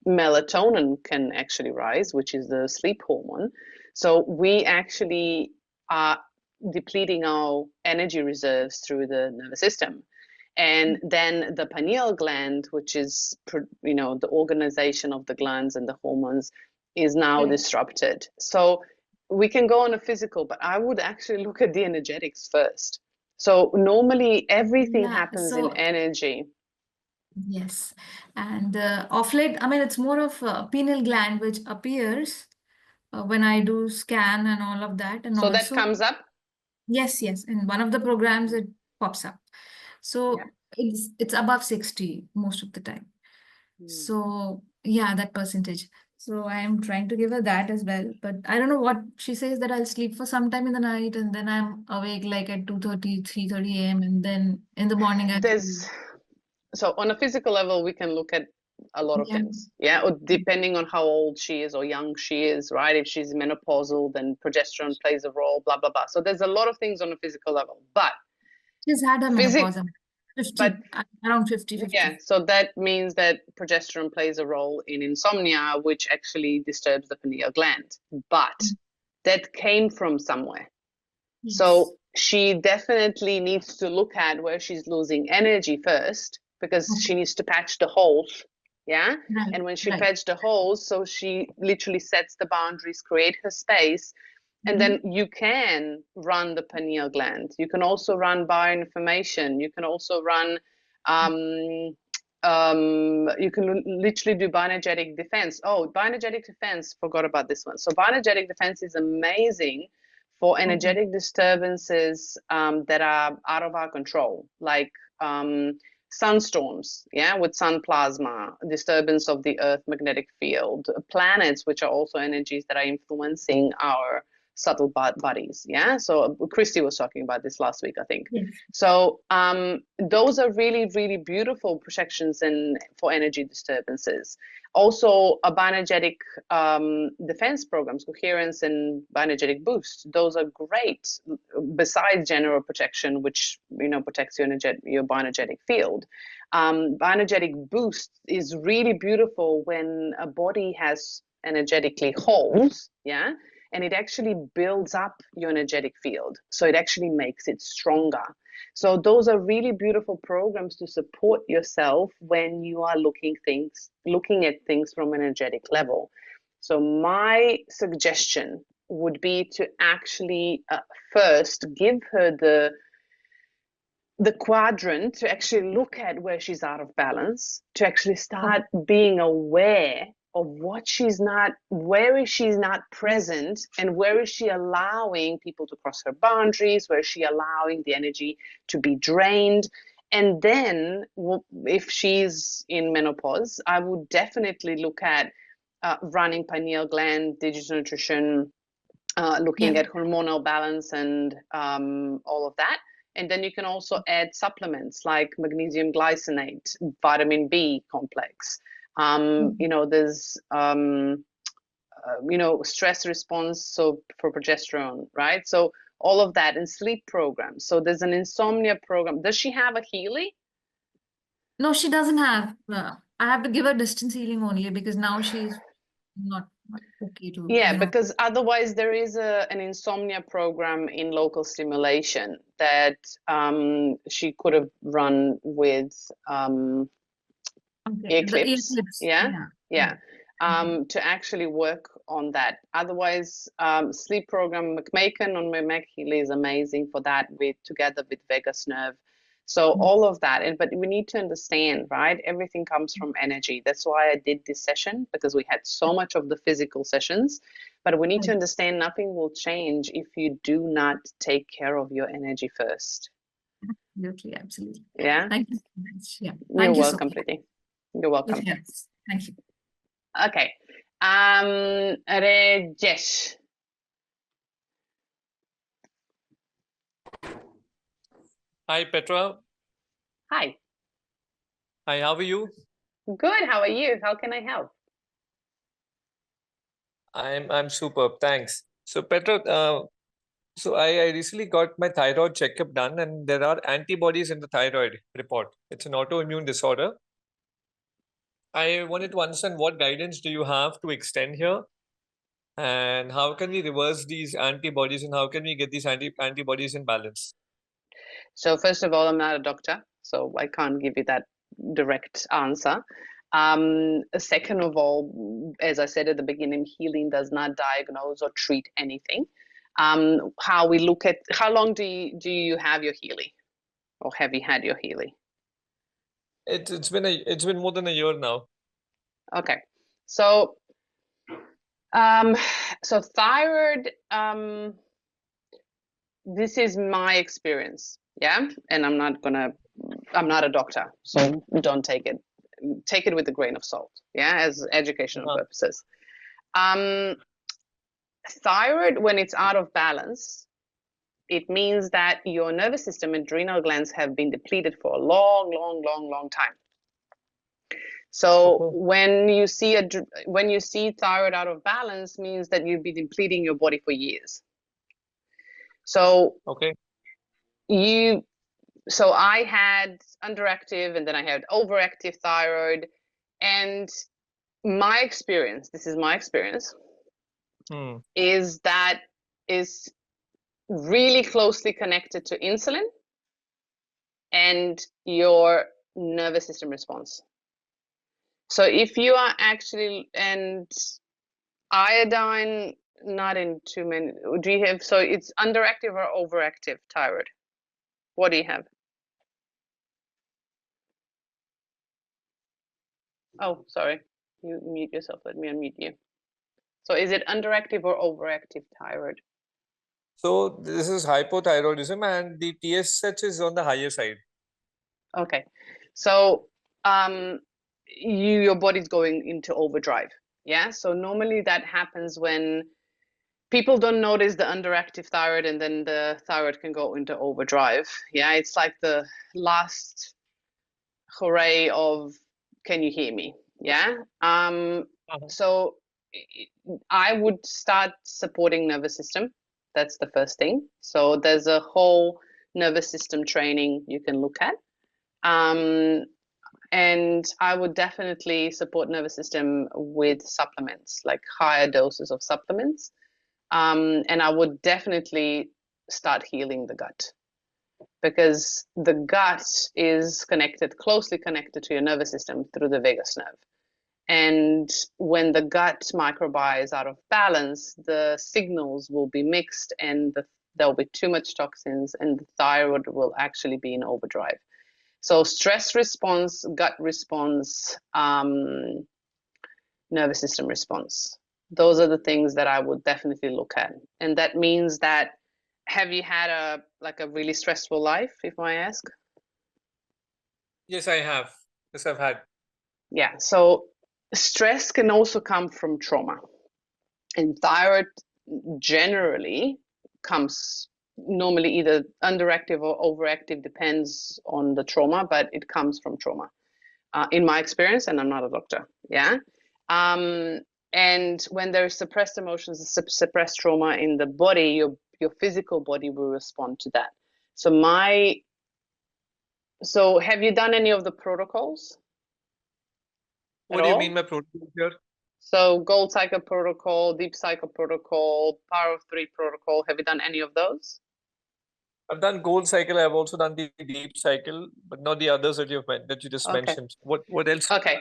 melatonin can actually rise, which is the sleep hormone. So we actually are depleting our energy reserves through the nervous system. And then the pineal gland, which is, the organization of the glands and the hormones, is now disrupted. So we can go on a physical, but I would actually look at the energetics first. So normally everything Yeah. happens in So, energy. yes. And off late, I mean, it's more of a pineal gland which appears when I do scan and all of that. And So that also, comes up. yes, yes, in one of the programs it pops up. Yeah. So it's above 60 most of the time. Hmm. So yeah, that percentage. So I am trying to give her that as well. But I don't know what she says that I'll sleep for some time in the night and then I'm awake like at 2:30, 3:30 a.m. and then in the morning I feel, There's so on a physical level, we can look at a lot of yeah. things. Yeah, or depending on how old she is or young she is, right? If she's menopausal, then progesterone plays a role, blah blah blah. So there's a lot of things on a physical level. But She's had her physic menopause, but 50, around 50, yeah, 50. so that means that progesterone plays a role in insomnia, which actually disturbs the pineal gland. But that came from somewhere. Yes. So she definitely needs to look at where she's losing energy first, because she needs to patch the holes. Yeah. Right, And when she right. patched the holes, so she literally sets the boundaries, create her space, and then you can run the pineal gland. You can also run bioinformation. You can also run, you can literally do bioenergetic defense. Oh, bioenergetic defense, forgot about this one. So bioenergetic defense is amazing for energetic disturbances that are out of our control, like sunstorms, yeah, with sun plasma, disturbance of the Earth magnetic field, planets, which are also energies that are influencing our subtle bodies. Yeah. So Christy was talking about this last week, I think. Yes. So those are really, really beautiful protections for energy disturbances. Also, a bioenergetic defense programs, coherence and bioenergetic boost. Those are great. Besides general protection, which protects your bioenergetic field, bioenergetic boost is really beautiful when a body has energetically holes. Yeah. And it actually builds up your energetic field. So it actually makes it stronger. So those are really beautiful programs to support yourself when you are looking at things from an energetic level. So my suggestion would be to actually first give her the quadrant to actually look at where she's out of balance, to actually start being aware of what where is she not present, and where is she allowing people to cross her boundaries, where is she allowing the energy to be drained. And then if she's in menopause, I would definitely look at running pineal gland, digital nutrition, looking at hormonal balance and all of that. And then you can also add supplements like magnesium glycinate, vitamin B complex. There's stress response, so for progesterone, right? So all of that, and sleep programs. So there's an insomnia program. Does she have a Healy? No, she doesn't have. I have to give her distance healing only because now she's not okay to, Yeah, because otherwise there is an insomnia program in local stimulation that she could have run with Eclipse. Yeah. To actually work on that. Otherwise, sleep program McMaken on my Mac Healy is amazing for that, together with vagus nerve. So all of that, but we need to understand, right? Everything comes from energy. That's why I did this session, because we had so much of the physical sessions, but we need to understand nothing will change if you do not take care of your energy first. Absolutely, absolutely. Yeah. Thank you so much. Yeah. You're welcome, Preeti. You're welcome. Yes. Thank you. Okay. Rajesh. Hi, Petra. Hi. Hi, how are you? Good. How are you? How can I help? I'm superb, thanks. So, Petra, so I recently got my thyroid checkup done, and there are antibodies in the thyroid report. It's an autoimmune disorder. I wanted to understand what guidance do you have to extend here, and how can we reverse these antibodies, and how can we get these antibodies in balance? So first of all, I'm not a doctor, so I can't give you that direct answer. Second of all, as I said at the beginning, healing does not diagnose or treat anything. How long do you have your Healy, or have you had your Healy? It's been more than a year now. Okay, so thyroid. This is my experience, yeah, and I'm not a doctor, so don't take it with a grain of salt, yeah, as educational purposes. Thyroid, when it's out of balance, it means that your nervous system and adrenal glands have been depleted for a long time. So when you see thyroid out of balance, means that you've been depleting your body for years. So so I had underactive, and then I had overactive thyroid, and my experience, this is my experience, is really closely connected to insulin and your nervous system response. So if you are actually, and iodine, not in too many, do you have, so it's underactive or overactive thyroid? What do you have? Oh, sorry, you mute yourself, let me unmute you. So is it underactive or overactive thyroid? So this is hypothyroidism, and the TSH is on the higher side. Okay, so your body's going into overdrive. Yeah, so normally that happens when people don't notice the underactive thyroid, and then the thyroid can go into overdrive. Yeah, it's like the last hooray of, can you hear me? Yeah. So I would start supporting nervous system. That's the first thing. So there's a whole nervous system training you can look at. And I would definitely support nervous system with supplements, like higher doses of supplements. And I would definitely start healing the gut, because the gut is closely connected to your nervous system through the vagus nerve. And when the gut microbiome is out of balance, the signals will be mixed, and there'll be too much toxins, and the thyroid will actually be in overdrive. So stress response, gut response, nervous system response. Those are the things that I would definitely look at. And that means that, have you had a really stressful life, if I ask? Yes, I have. Yes, I've had. Yeah, so stress can also come from trauma. And thyroid generally comes normally either underactive or overactive, depends on the trauma, but it comes from trauma. In my experience, and I'm not a doctor, yeah? And when there's suppressed emotions, suppressed trauma in the body, your physical body will respond to that. So have you done any of the protocols? What do you mean by protocol here? So Gold Cycle Protocol, Deep Cycle Protocol, Power of 3 Protocol, have you done any of those? I've done Gold Cycle. I've also done the Deep Cycle, but not the others that you just mentioned. What else? Okay,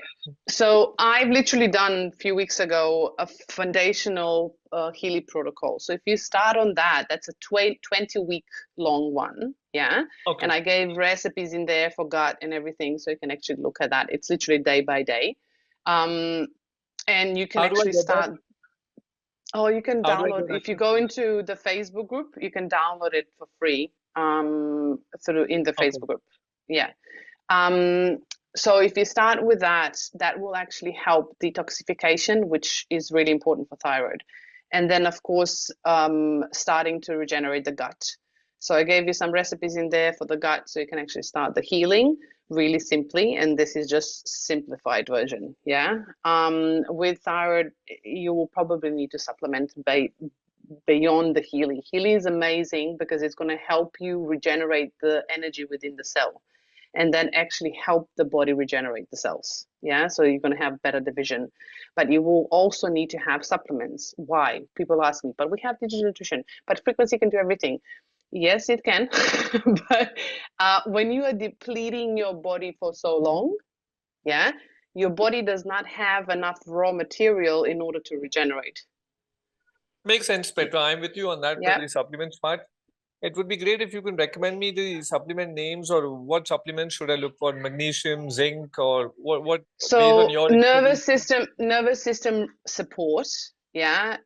so I've literally done a few weeks ago a foundational Healy protocol. So if you start on that, that's a 20-week long one, yeah? Okay. And I gave recipes in there for gut and everything, so you can actually look at that. It's literally day by day. And you can actually start. Oh, you can download, if you go into the Facebook group, you can download it for free in the Facebook group. Yeah. So if you start with that, that will actually help detoxification, which is really important for thyroid. And then, of course, starting to regenerate the gut. So I gave you some recipes in there for the gut, so you can actually start the healing really simply. And this is just simplified version, yeah? With thyroid, you will probably need to supplement beyond the Healy. Healy is amazing because it's going to help you regenerate the energy within the cell, and then actually help the body regenerate the cells. Yeah, so you're going to have better division, but you will also need to have supplements. Why? People ask me, but we have digital nutrition, but frequency can do everything. Yes, it can, but when you are depleting your body for so long, yeah, your body does not have enough raw material in order to regenerate. Makes sense, Petra. I'm with you on that, Yeah. the supplements part. It would be great if you can recommend me the supplement names, or what supplements should I look for? Magnesium, zinc, or what? So nervous system support. Yeah,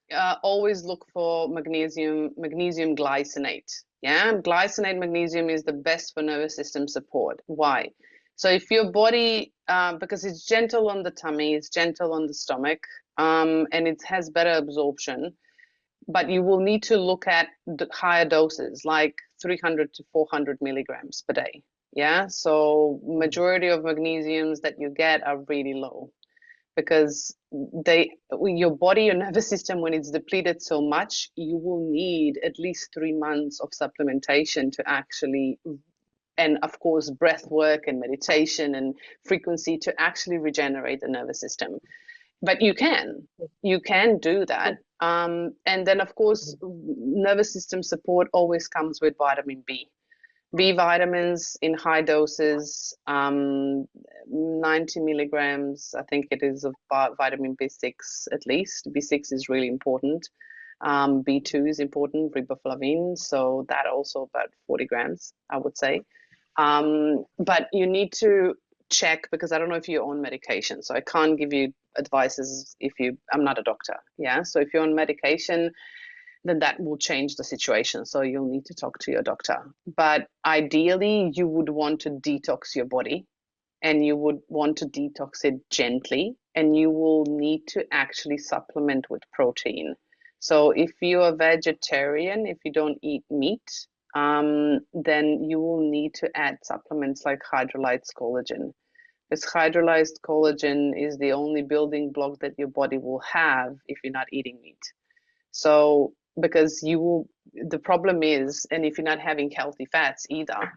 always look for magnesium glycinate. Yeah, glycinate magnesium is the best for nervous system support. Why? So if your body, because it's gentle on the tummy, it's gentle on the stomach, and it has better absorption, but you will need to look at the higher doses, like 300 to 400 milligrams per day. Yeah, so majority of magnesiums that you get are really low, because your body, your nervous system, when it's depleted so much, you will need at least 3 months of supplementation to actually, and of course breath work and meditation and frequency, to actually regenerate the nervous system. But you can do that. And then, of course, nervous system support always comes with vitamin B. B vitamins in high doses, 90 milligrams, I think it is, of vitamin B6 at least. B6 is really important. B2 is important, riboflavin, so that also about 40 grams, I would say. But you need to check, because I don't know if you're on medication, so I can't give you advices if I'm not a doctor, yeah? So if you're on medication, then that will change the situation. So you'll need to talk to your doctor. But ideally, you would want to detox your body, and you would want to detox it gently, and you will need to actually supplement with protein. So if you're a vegetarian, if you don't eat meat, then you will need to add supplements like hydrolyzed collagen. Because hydrolyzed collagen is the only building block that your body will have if you're not eating meat. So because the problem is, and if you're not having healthy fats either,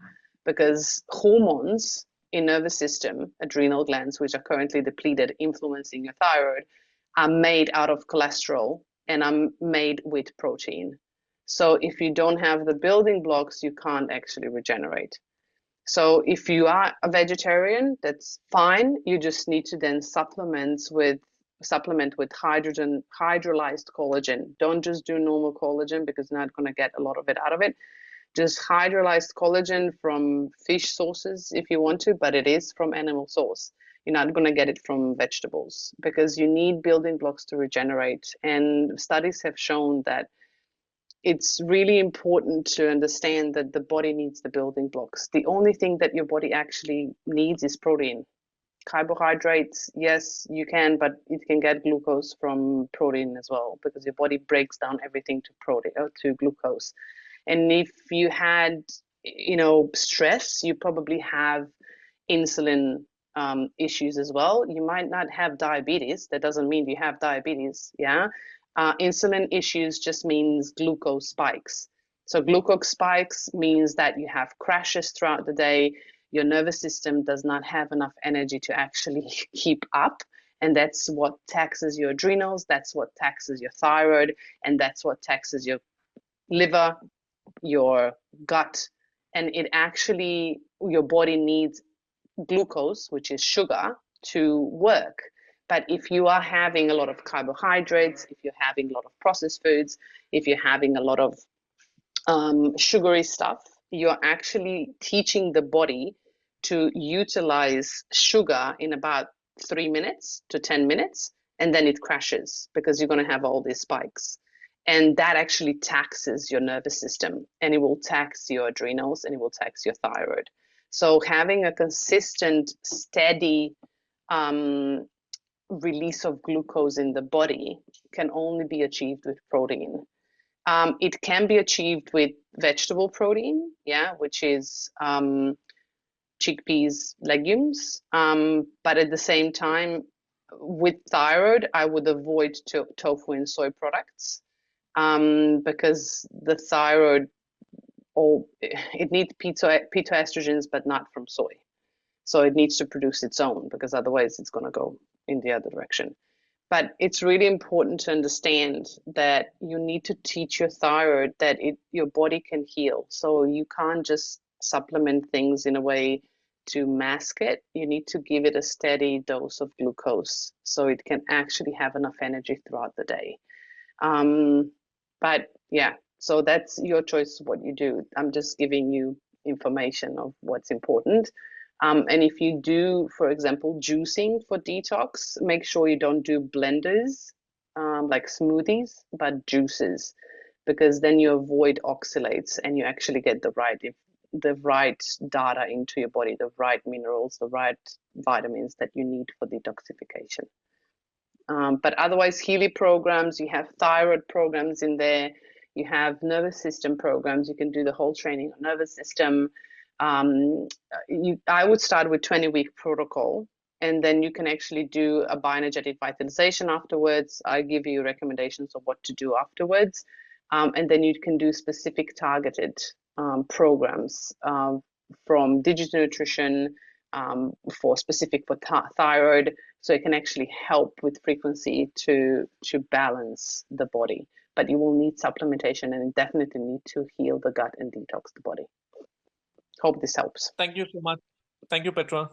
because hormones in nervous system, adrenal glands, which are currently depleted, influencing your thyroid, are made out of cholesterol and are made with protein. So if you don't have the building blocks, you can't actually regenerate. So if you are a vegetarian, that's fine. You just need to then supplement with hydrolyzed collagen. Don't just do normal collagen, because you're not going to get a lot of it out of it. Just hydrolyzed collagen from fish sources if you want to, but it is from animal source. You're not going to get it from vegetables, because you need building blocks to regenerate. And studies have shown that it's really important to understand that the body needs the building blocks. The only thing that your body actually needs is protein. Carbohydrates, yes, you can, but it can get glucose from protein as well, because your body breaks down everything to protein or to glucose. And if you had, stress, you probably have insulin issues as well. You might not have diabetes. That doesn't mean you have diabetes. Yeah. Insulin issues just means glucose spikes. So glucose spikes means that you have crashes throughout the day. Your nervous system does not have enough energy to actually keep up. And that's what taxes your adrenals. That's what taxes your thyroid. And that's what taxes your liver, your gut. And your body needs glucose, which is sugar, to work. But if you are having a lot of carbohydrates, if you're having a lot of processed foods, if you're having a lot of sugary stuff, you're actually teaching the body to utilize sugar in about 3 minutes to 10 minutes, and then it crashes, because you're going to have all these spikes. And that actually taxes your nervous system, and it will tax your adrenals, and it will tax your thyroid. So having a consistent, steady release of glucose in the body can only be achieved with protein. It can be achieved with vegetable protein, which is chickpeas, legumes. But at the same time, with thyroid, I would avoid tofu and soy products, because the thyroid, it needs phytoestrogens, but not from soy. So it needs to produce its own, because otherwise it's going to go in the other direction. But it's really important to understand that you need to teach your thyroid that your body can heal. So you can't just supplement things in a way to mask it. You need to give it a steady dose of glucose so it can actually have enough energy throughout the day. But yeah, so that's your choice what you do. I'm just giving you information of what's important. And if you do, for example, juicing for detox, make sure you don't do blenders like smoothies, but juices, because then you avoid oxalates and you actually get the right data into your body, the right minerals, the right vitamins that you need for detoxification. But otherwise, Healy programs, you have thyroid programs in there, you have nervous system programs, you can do the whole training on nervous system. I would start with 20-week protocol, and then you can actually do a bioenergetic vitalization afterwards. I give you recommendations of what to do afterwards. And then you can do specific targeted programs from digital nutrition, for specific for thyroid, so it can actually help with frequency to balance the body. But you will need supplementation and definitely need to heal the gut and detox the body. Hope this helps. Thank you so much. Thank you, Petra.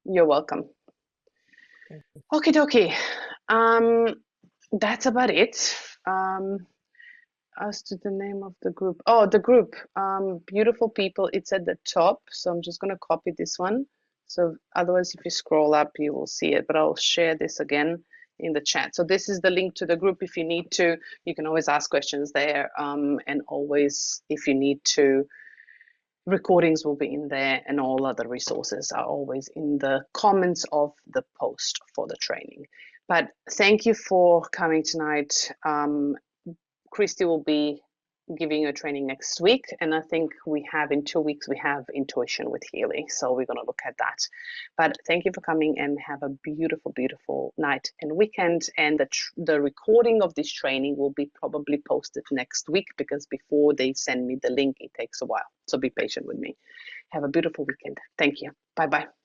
You're welcome. Okie dokie. That's about it. As to the name of the group. Oh, the group. Beautiful people. It's at the top. So I'm just going to copy this one. So otherwise, if you scroll up, you will see it. But I'll share this again in the chat. So this is the link to the group. If you need to, you can always ask questions there. And always, if you need to, recordings will be in there, and all other resources are always in the comments of the post for the training. But thank you for coming tonight. Christy will be giving a training next week, and I think we have in 2 weeks we have intuition with Healy, so we're going to look at that. But thank you for coming, and have a beautiful, beautiful night and weekend. And the recording of this training will be probably posted next week, because before they send me the link, it takes a while. So be patient with me. Have a beautiful weekend. Thank you. Bye bye.